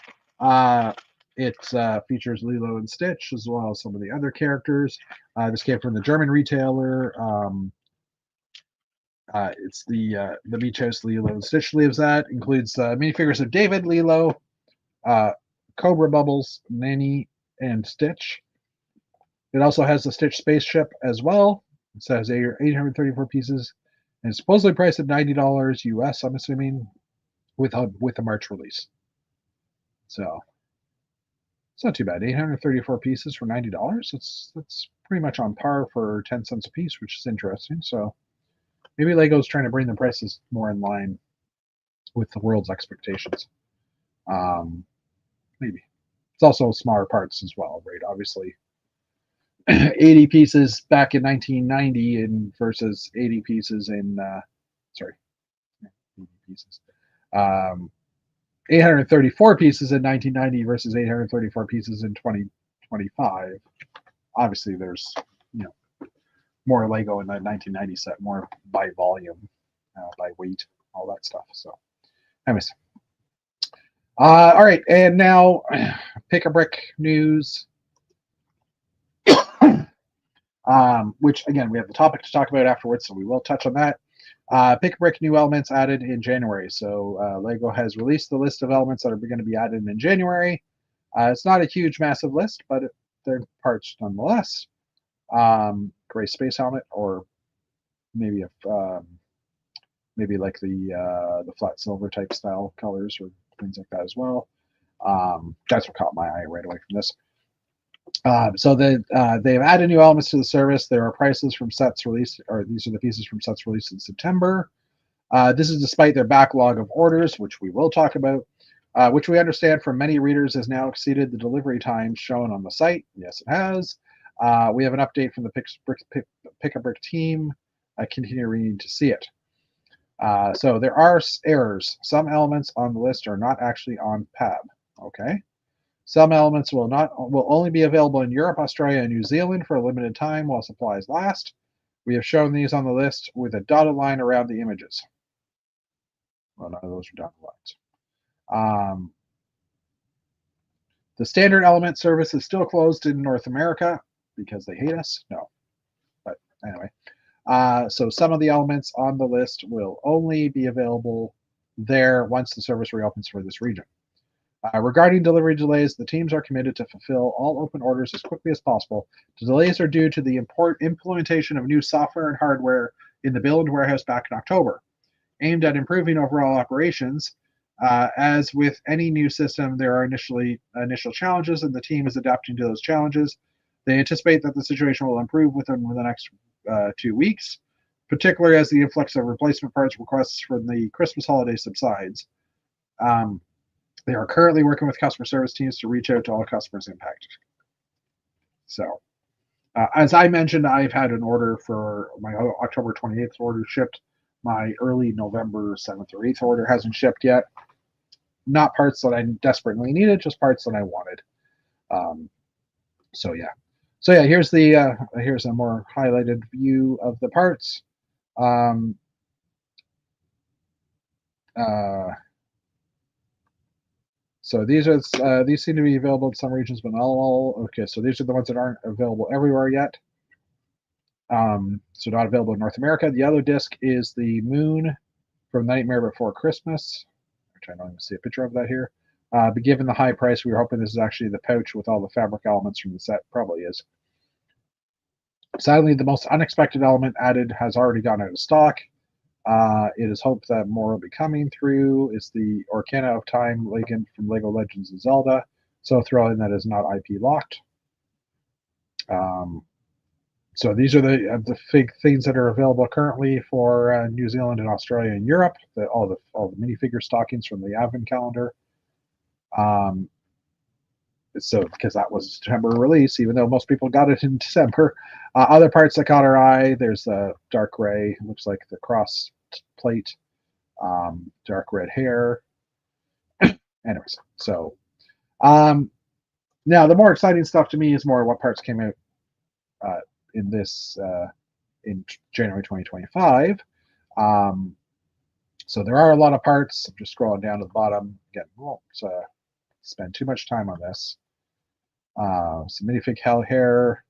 It features Lilo and Stitch as well as some of the other characters. This came from the German retailer. It's the beach house Lilo and Stitch lives at. Includes minifigures of David, Lilo, Cobra Bubbles, Nanny, and Stitch. It also has the Stitch spaceship as well. It says 834 pieces, and it's supposedly priced at $90 US. I'm assuming with a March release. So it's not too bad. 834 pieces for $90. That's pretty much on par for 10 cents a piece, which is interesting. So maybe Lego's trying to bring the prices more in line with the world's expectations. Maybe. It's also smaller parts as well, right? Obviously, 80 pieces back in 1990 and versus 80 pieces in 80 pieces. 834 pieces in 1990 versus 834 pieces in 2025. Obviously, there's more Lego in that 1990 set, more by volume, by weight, all that stuff. So, anyways. All right, and now Pick a Brick news. Which again, we have the topic to talk about afterwards, so we will touch on that. Pick a Brick new elements added in January. So Lego has released the list of elements that are going to be added in January. It's not a huge, massive list, but they're parts nonetheless. Gray space helmet, or maybe maybe like the flat silver type style colors or things like that as well. That's what caught my eye right away from this. They've added new elements to the service. There are prices from sets released, or these are the pieces from sets released in September. This is despite their backlog of orders, which we will talk about, which we understand from many readers has now exceeded the delivery time shown on the site. Yes, it has. We have an update from the Pick a Brick team. I continue reading to see it. So there are errors. Some elements on the list are not actually on PAB. Okay. Some elements will only be available in Europe, Australia, and New Zealand for a limited time while supplies last. We have shown these on the list with a dotted line around the images. Well, none of those are dotted lines. The standard element service is still closed in North America because they hate us. No, but anyway. So some of the elements on the list will only be available there once the service reopens for this region. Regarding delivery delays, the teams are committed to fulfill all open orders as quickly as possible. The delays are due to the implementation of new software and hardware in the build warehouse back in October, aimed at improving overall operations. As with any new system, there are initial challenges, and the team is adapting to those challenges. They anticipate that the situation will improve within the next 2 weeks, particularly as the influx of replacement parts requests from the Christmas holiday subsides. They are currently working with customer service teams to reach out to all customers impacted. So, as I mentioned, I've had an order for my October 28th order shipped. My early November 7th or 8th order hasn't shipped yet. Not parts that I desperately needed, just parts that I wanted. So yeah, here's a more highlighted view of the parts. So these seem to be available in some regions, but not all. Okay, so these are the ones that aren't available everywhere yet. So not available in North America. The other disc is the Moon from Nightmare Before Christmas, which I don't even see a picture of that here. But given the high price, we were hoping this is actually the pouch with all the fabric elements from the set. Probably is. Sadly, the most unexpected element added has already gone out of stock. It is hoped that more will be coming through. It's the Orcana of Time Legend from Lego Legends of Zelda. So thrilling that is not IP locked. So these are the big things that are available currently for New Zealand and Australia and Europe. All the minifigure stockings from the Advent calendar. So because that was a September release, even though most people got it in December. Other parts that caught our eye, there's a dark gray, looks like the cross plate, dark red hair. Anyways, so now the more exciting stuff to me is more what parts came out in this in January 2025. So there are a lot of parts. I'm just scrolling down to the bottom. Again, won't spend too much time on this. Some minifig hell hair,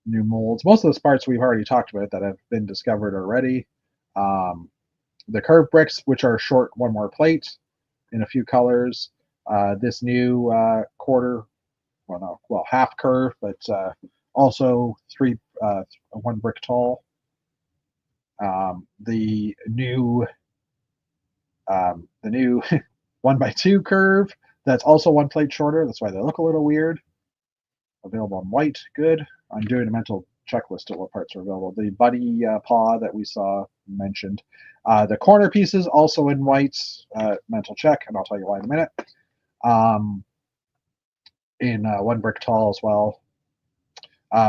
new molds. Most of those parts we've already talked about that have been discovered already. The curved bricks, which are short one more plate in a few colors. This new half curve, but also one brick tall. The new 1x2 curve that's also one plate shorter. That's why they look a little weird. Available in white, good. I'm doing a mental checklist of what parts are available. The buddy paw that we saw mentioned. The corner pieces also in white, mental check, and I'll tell you why in a minute. In one brick tall as well.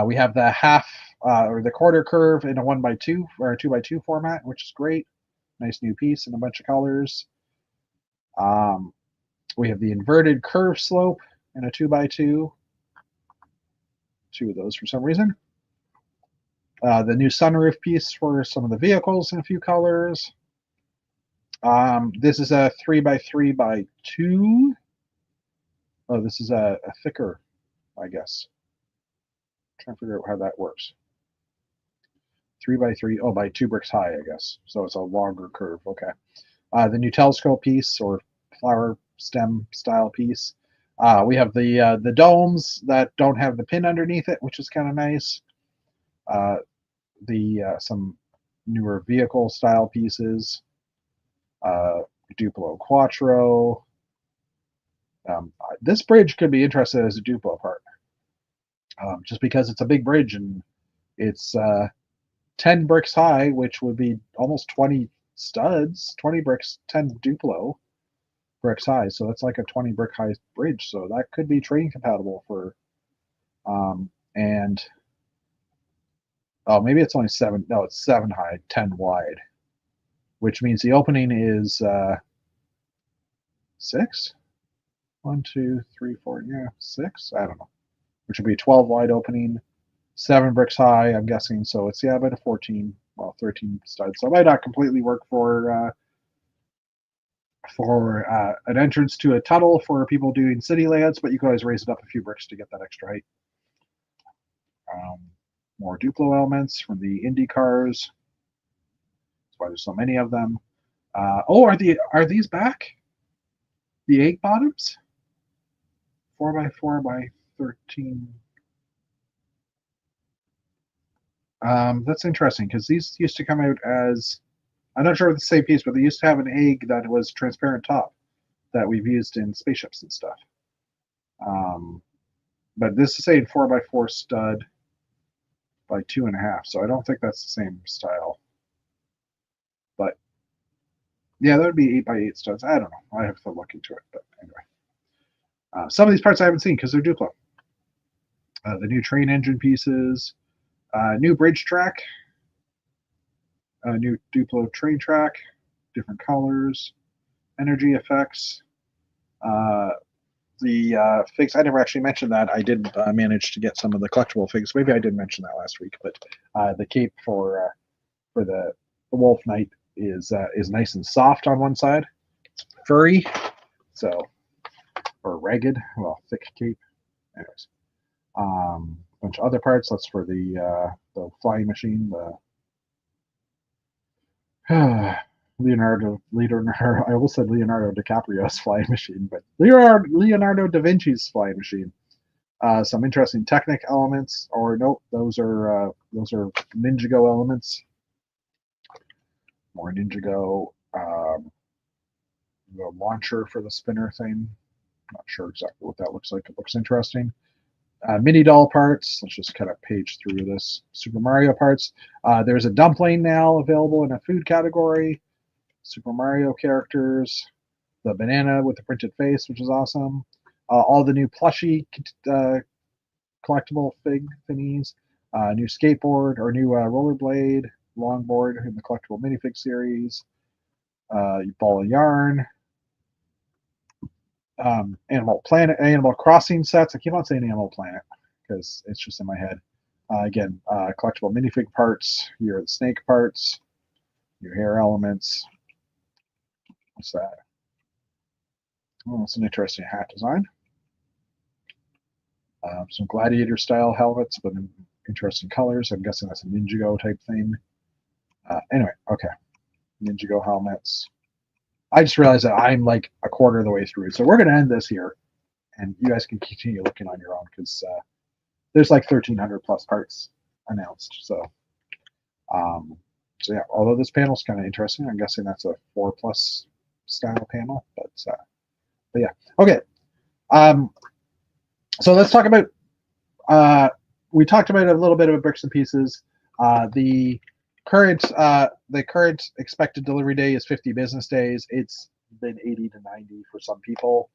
We have the half or the quarter curve in a 1x2 or a 2x2 format, which is great. Nice new piece in a bunch of colors. We have the inverted curve slope in a 2x2. Two of those for some reason. The new sunroof piece for some of the vehicles in a few colors. This is a 3x3x2. Oh, this is a thicker, I guess. I'm trying to figure out how that works. 3x3, oh, by 2 bricks high, I guess. So it's a longer curve. Okay. The new telescope piece or flower stem style piece. We have the domes that don't have the pin underneath it, which is kind of nice. Some newer vehicle style pieces, Duplo Quattro. This bridge could be interesting as a Duplo part, just because it's a big bridge and it's 10 bricks high, which would be almost 20 studs, 20 bricks, 10 Duplo bricks high. So that's like a 20 brick high bridge. So that could be train compatible for, and oh, maybe it's only 7. No, it's 7 high, 10 wide, which means the opening is 6. 1, 2, 3, 4, yeah, 6. I don't know. Which would be a 12 wide opening, 7 bricks high, I'm guessing. So it's, yeah, about a 14, well, 13 studs. So it might not completely work for an entrance to a tunnel for people doing city layouts, but you can always raise it up a few bricks to get that extra height. More Duplo elements from the Indy cars. That's why there's so many of them. Are these back? The egg bottoms? 4x4 by 13. That's interesting because these used to come out as, I'm not sure if it's the same piece, but they used to have an egg that was transparent top that we've used in spaceships and stuff. But this is saying 4x4 stud by 2.5, so I don't think that's the same style. But yeah, that would be 8x8 studs. I don't know. I have to look into it, but anyway. Some of these parts I haven't seen because they're Duplo. The new train engine pieces, new bridge track, new Duplo train track, different colors, energy effects. The figs, I never actually mentioned that. I did manage to get some of the collectible figs. Maybe I did mention that last week, but the cape for the Wolf Knight is nice and soft on one side. It's furry, so, or ragged, well, thick cape. Anyways, bunch of other parts. That's for the flying machine. The Leonardo. I almost said Leonardo DiCaprio's flying machine, but Leonardo da Vinci's flying machine. Some interesting Technic elements, or nope, those are Ninjago elements. More Ninjago. The launcher for the spinner thing. Not sure exactly what that looks like. It looks interesting. Mini doll parts. Let's just kind of page through this. Super Mario parts. There's a dumpling now available in a food category. Super Mario characters. The banana with the printed face, which is awesome. All the new plushie collectible fig thingies. New skateboard or new rollerblade, longboard in the collectible minifig series. Ball of yarn. Animal Crossing sets. I keep on saying Animal Planet because it's just in my head. Again, collectible minifig parts. Here are the snake parts. New hair elements. What's that? Oh, it's an interesting hat design. Some gladiator style helmets, but in interesting colors. I'm guessing that's a Ninjago type thing. Anyway, okay. Ninjago helmets. I just realized that I'm like a quarter of the way through. So we're going to end this here. And you guys can continue looking on your own because there's like 1,300 plus parts announced. So yeah, although this panel's kind of interesting, I'm guessing that's a 4+ style panel. But yeah, okay. So let's talk about. We talked about a little bit of bricks and pieces. The current expected delivery day is 50 business days. It's been 80 to 90 for some people.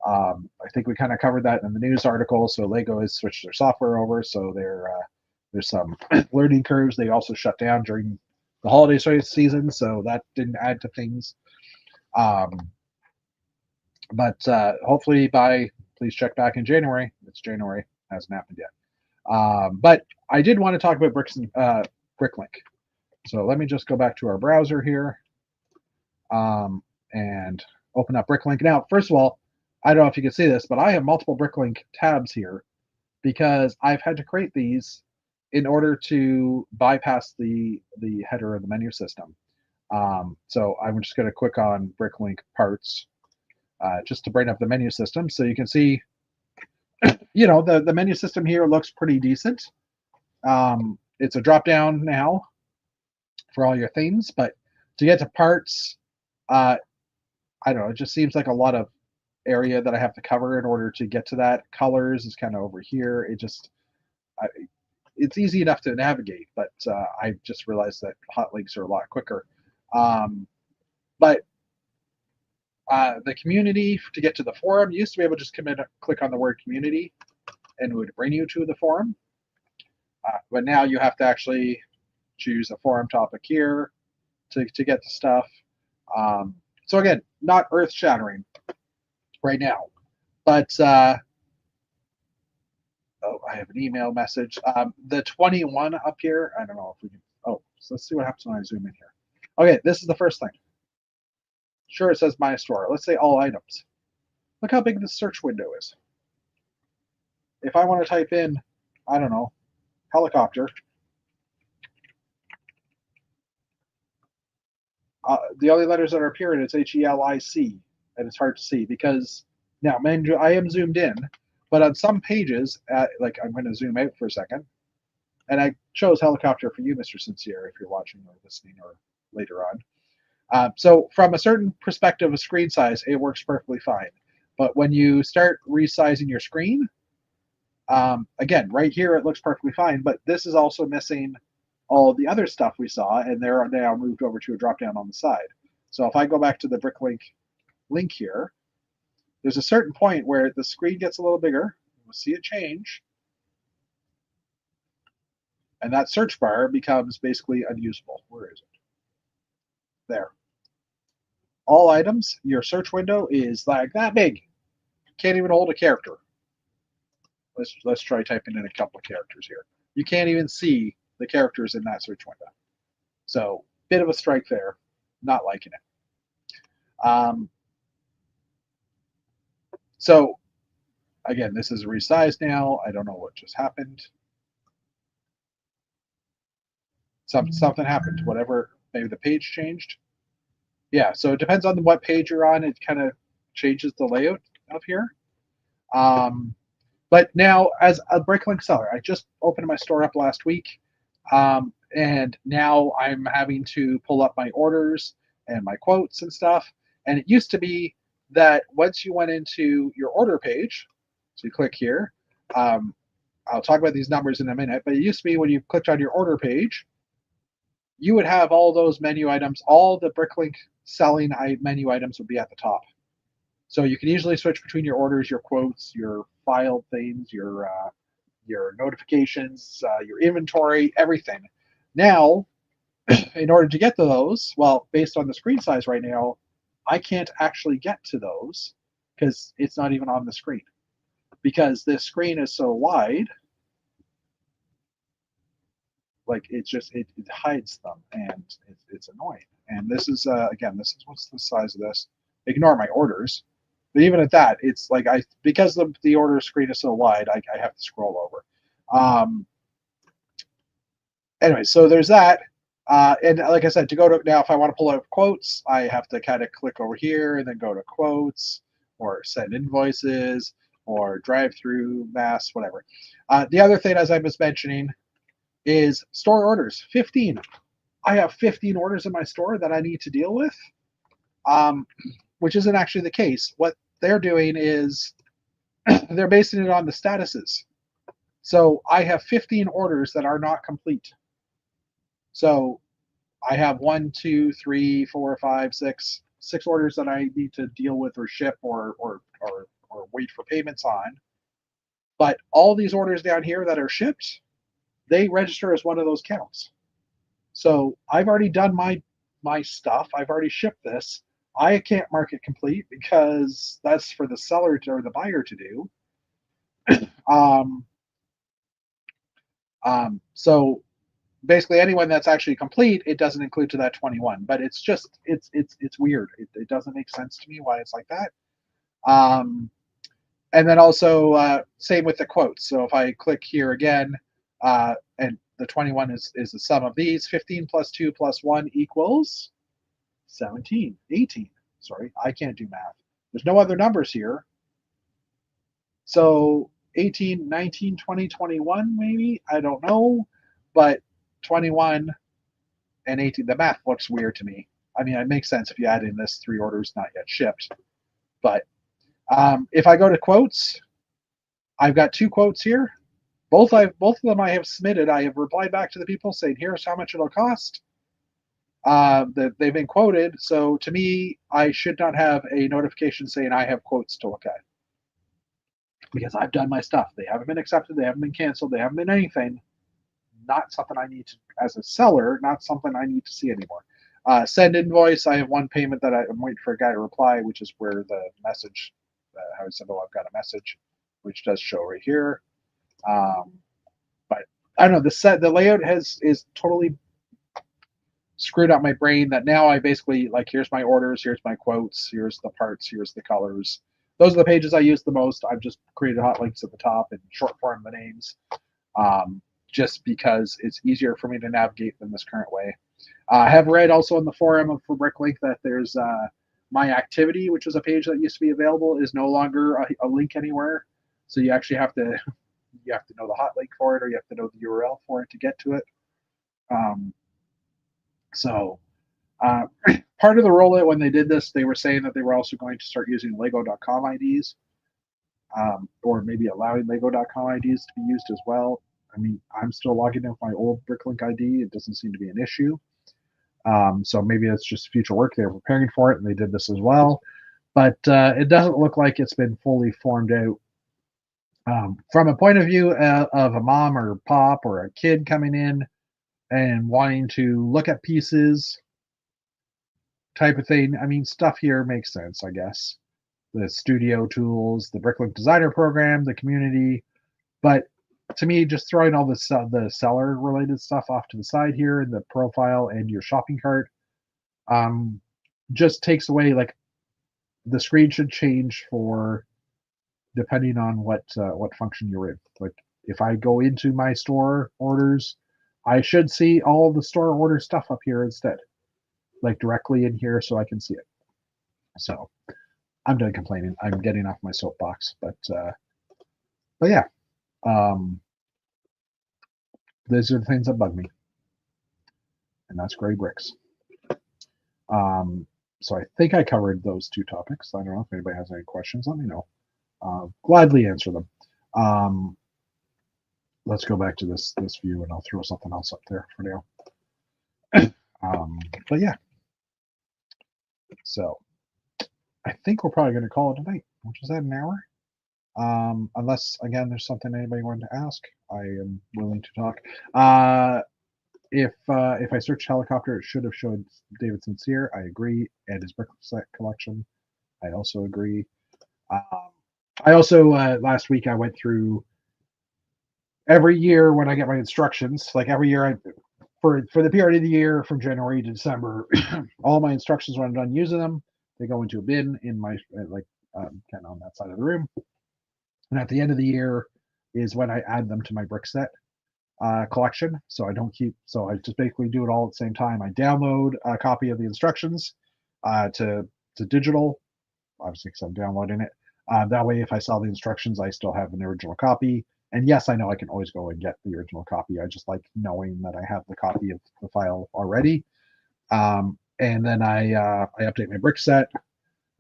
I think we kind of covered that in the news article. So Lego has switched their software over, so there's some learning curves. They also shut down during the holiday season, so that didn't add to things. But hopefully please check back in January. It's January, hasn't happened yet. But I did want to talk about Bricklink. So let me just go back to our browser here and open up Bricklink. Now, first of all, I don't know if you can see this, but I have multiple Bricklink tabs here because I've had to create these in order to bypass the header of the menu system. So I'm just going to click on Bricklink parts just to bring up the menu system. So you can see, the menu system here looks pretty decent. it's a drop down now for all your things, but to get to parts, uh, I don't know, it just seems like a lot of area that I have to cover in order to get to that. Colors is kind of over here. I, it's easy enough to navigate, but I just realized that hot links are a lot quicker. Um, but the community, to get to the forum, you used to be able to just come in, click on the word community, and it would bring you to the forum. But now you have to actually choose a forum topic here to get to stuff. So again, not earth shattering right now, but oh, I have an email message. The 21 up here, I don't know if we can, oh, so let's see what happens when I zoom in here. Okay, this is the first thing. Sure, it says my store. Let's say all items. Look how big this search window is. If I want to type in, I don't know, helicopter, the only letters that are appearing is HELIC, and it's hard to see because now, mind you, I am zoomed in, but on some pages, like I'm going to zoom out for a second, and I chose helicopter for you, Mr. Sincere, if you're watching or listening or later on. So from a certain perspective of screen size, it works perfectly fine. But when you start resizing your screen, again, right here it looks perfectly fine, but this is also missing all the other stuff we saw, and they're now moved over to a drop down on the side. So if I go back to the Bricklink link here, there's a certain point where the screen gets a little bigger. We'll see it change. And that search bar becomes basically unusable. Where is it? There. All items, your search window is like that big. Can't even hold a character. Let's try typing in a couple of characters here. You can't even see the characters in that search window. So bit of a strike there. Not liking it. So again, this is resized now. I don't know what just happened. Something happened. Whatever, maybe the page changed. Yeah, so it depends on what page you're on. It kind of changes the layout up here. But now, as a Bricklink seller, I just opened my store up last week, and now I'm having to pull up my orders and my quotes and stuff. And it used to be that once you went into your order page, so you click here, I'll talk about these numbers in a minute, but it used to be when you clicked on your order page, you would have all those menu items, all the Bricklink selling menu items would be at the top. So you can easily switch between your orders, your quotes, your filed things, your notifications, your inventory, everything. Now, in order to get to those, well, based on the screen size right now, I can't actually get to those because it's not even on the screen. Because this screen is so wide, like it hides them, and it's annoying. And this is again, this is what's the size of this? Ignore my orders, but even at that, it's like because the order screen is so wide, I have to scroll over. Anyway, so there's that. And like I said, to go to now, if I want to pull out quotes, I have to kind of click over here and then go to quotes or send invoices or drive through mass, whatever. The other thing, as I was mentioning, is store orders. 15. I have 15 orders in my store that I need to deal with, which isn't actually the case. What they're doing is they're basing it on the statuses. So I have 15 orders that are not complete. So I have 1, 2, 3, 4, 5, 6 orders that I need to deal with or ship or wait for payments on. But all these orders down here that are shipped, they register as one of those counts. So I've already done my stuff. I've already shipped this. I can't mark it complete because that's for the seller or the buyer to do. So basically, anyone that's actually complete, it doesn't include to that 21. But it's just it's weird. It doesn't make sense to me why it's like that. And then also same with the quotes. So if I click here again, and the 21 is the sum of these, 15 plus 2 plus 1 equals 17, 18. Sorry, I can't do math. There's no other numbers here. So 18, 19, 20, 21 maybe, I don't know. But 21 and 18. The math looks weird to me. I mean, it makes sense if you add in this 3 orders not yet shipped. But if I go to quotes, I've got 2 quotes here. Both of them I have submitted. I have replied back to the people saying, here's how much it'll cost. That they've been quoted. So to me, I should not have a notification saying I have quotes to look at because I've done my stuff. They haven't been accepted. They haven't been canceled. They haven't been anything. Not something I need to, as a seller, not something I need to see anymore. Send invoice. I have one payment that I'm waiting for a guy to reply, which is where the message, how he said, oh, I've got a message, which does show right here. But I don't know, the layout is totally screwed up my brain that now I basically like, here's my orders, here's my quotes, here's the parts, here's the colors. Those are the pages I use the most. I've just created hot links at the top and short form the names, just because it's easier for me to navigate than this current way. I have read also in the forum for Bricklink that there's my activity, which was a page that used to be available, is no longer a link anywhere. So you actually have to know the hot link for it, or you have to know the URL for it to get to it. So part of the rollout when they did this, they were saying that they were also going to start using Lego.com IDs, or maybe allowing Lego.com IDs to be used as well. I mean, I'm still logging in with my old Bricklink ID. It doesn't seem to be an issue. So maybe it's just future work. They were preparing for it, and they did this as well. But it doesn't look like it's been fully formed out. From a point of view of a mom or pop or a kid coming in and wanting to look at pieces type of thing, I mean, stuff here makes sense, I guess. The studio tools, the Bricklink designer program, the community. But to me, just throwing all this the seller related stuff off to the side here in the profile and your shopping cart just takes away, like, the screen should change for depending on what function you're in. Like, if I go into my store orders, I should see all the store order stuff up here instead, like directly in here, so I can see it. So I'm done complaining. I'm getting off my soapbox, but yeah, these are the things that bug me, and that's gray bricks. So I think I covered those 2 topics. I don't know if anybody has any questions. Let me know. Gladly answer them. Let's go back to this view, and I'll throw something else up there for now. But yeah, so I think we're probably going to call it a night. Which is that, an hour? Unless again there's something anybody wanted to ask, I am willing to talk. If I search helicopter, it should have showed David Sincere. I agree. And his Bricklink collection, I also agree. I also last week I went through every year when I get my instructions. Like every year, for the period of the year from January to December, all my instructions when I'm done using them, they go into a bin in my kind of on that side of the room. And at the end of the year is when I add them to my brick set collection. So I don't keep. So I just basically do it all at the same time. I download a copy of the instructions to digital, obviously because I'm downloading it. That way, if I saw the instructions, I still have an original copy. And yes, I know I can always go and get the original copy. I just like knowing that I have the copy of the file already. And then I update my brick set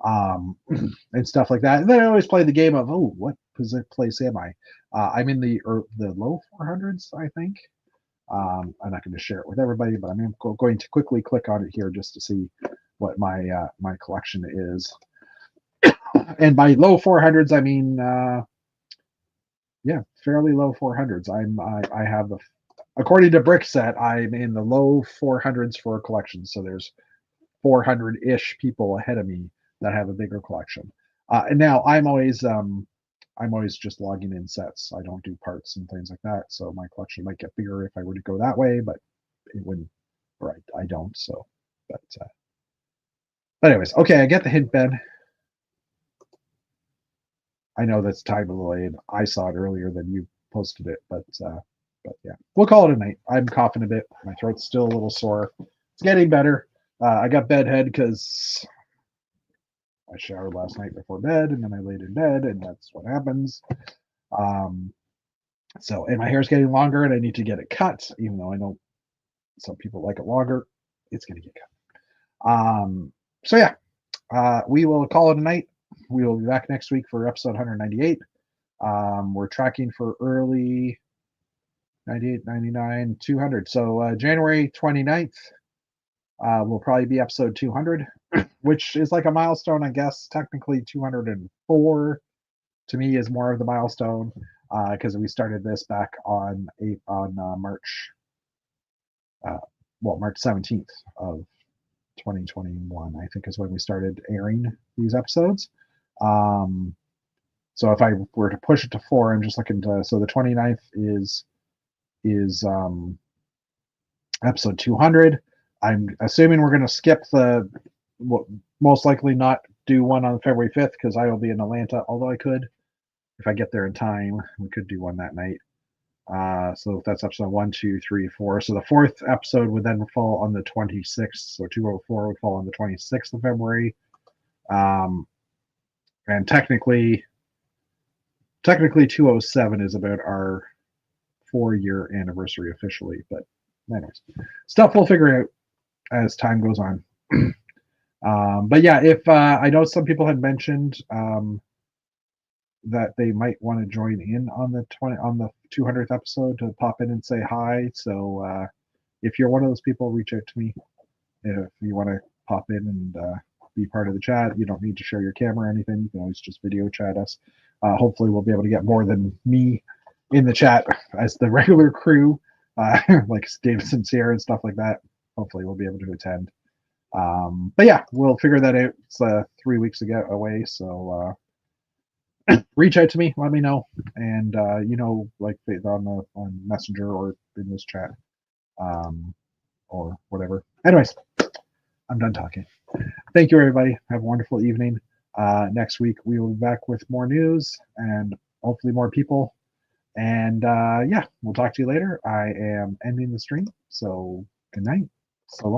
and stuff like that. And then I always play the game of, oh, what place am I? I'm in the low 400s, I think. I'm not going to share it with everybody, but I'm going to quickly click on it here just to see what my collection is. And by low 400s, I mean, yeah, fairly low 400s. I have according to Brickset, I'm in the low 400s for a collection. So there's 400-ish people ahead of me that have a bigger collection. And now I'm always just logging in sets. I don't do parts and things like that. So my collection might get bigger if I were to go that way, but it wouldn't. Right, I don't. So, but anyways, okay, I get the hint, Ben. I know that's time delayed. I saw it earlier than you posted it, but yeah, we'll call it a night. I'm coughing a bit. My throat's still a little sore. It's getting better. I got bedhead because I showered last night before bed, and then I laid in bed, and that's what happens. So, and my hair's getting longer, and I need to get it cut, even though I don't Some people like it longer. It's going to get cut. So yeah, we will call it a night. We will be back next week for episode 198. We're tracking for early 98, 99, 200. So January 29th will probably be episode 200, which is like a milestone, I guess. Technically 204 to me is more of the milestone because we started this back on March, March 17th of 2021, I think is when we started airing these episodes. So if I were to push it to 4, I'm just looking to, so the 29th is episode 200. I'm assuming we're going to skip most likely not do one on February 5th because I will be in Atlanta, although I could, if I get there in time, we could do one that night. So that's episode 1, 2, 3, 4. So the 4th episode would then fall on the 26th. So 204 would fall on the 26th of February. And technically 207 is about our 4-year anniversary officially. But anyways, stuff we'll figure out as time goes on. But yeah, if I know some people had mentioned that they might want to join in on the 200th episode to pop in and say hi. So if you're one of those people, reach out to me if you want to pop in and be part of the chat. You don't need to share your camera or anything. You can always just video chat us. Hopefully we'll be able to get more than me in the chat as the regular crew, like David Sincere and stuff like that. Hopefully we'll be able to attend. But yeah, we'll figure that out. It's 3 weeks away, so reach out to me, let me know, and like on Messenger or in this chat, or whatever. Anyways, I'm done talking. Thank you, everybody. Have a wonderful evening. Next week we will be back with more news and hopefully more people. And yeah, we'll talk to you later. I am ending the stream, so good night. So long.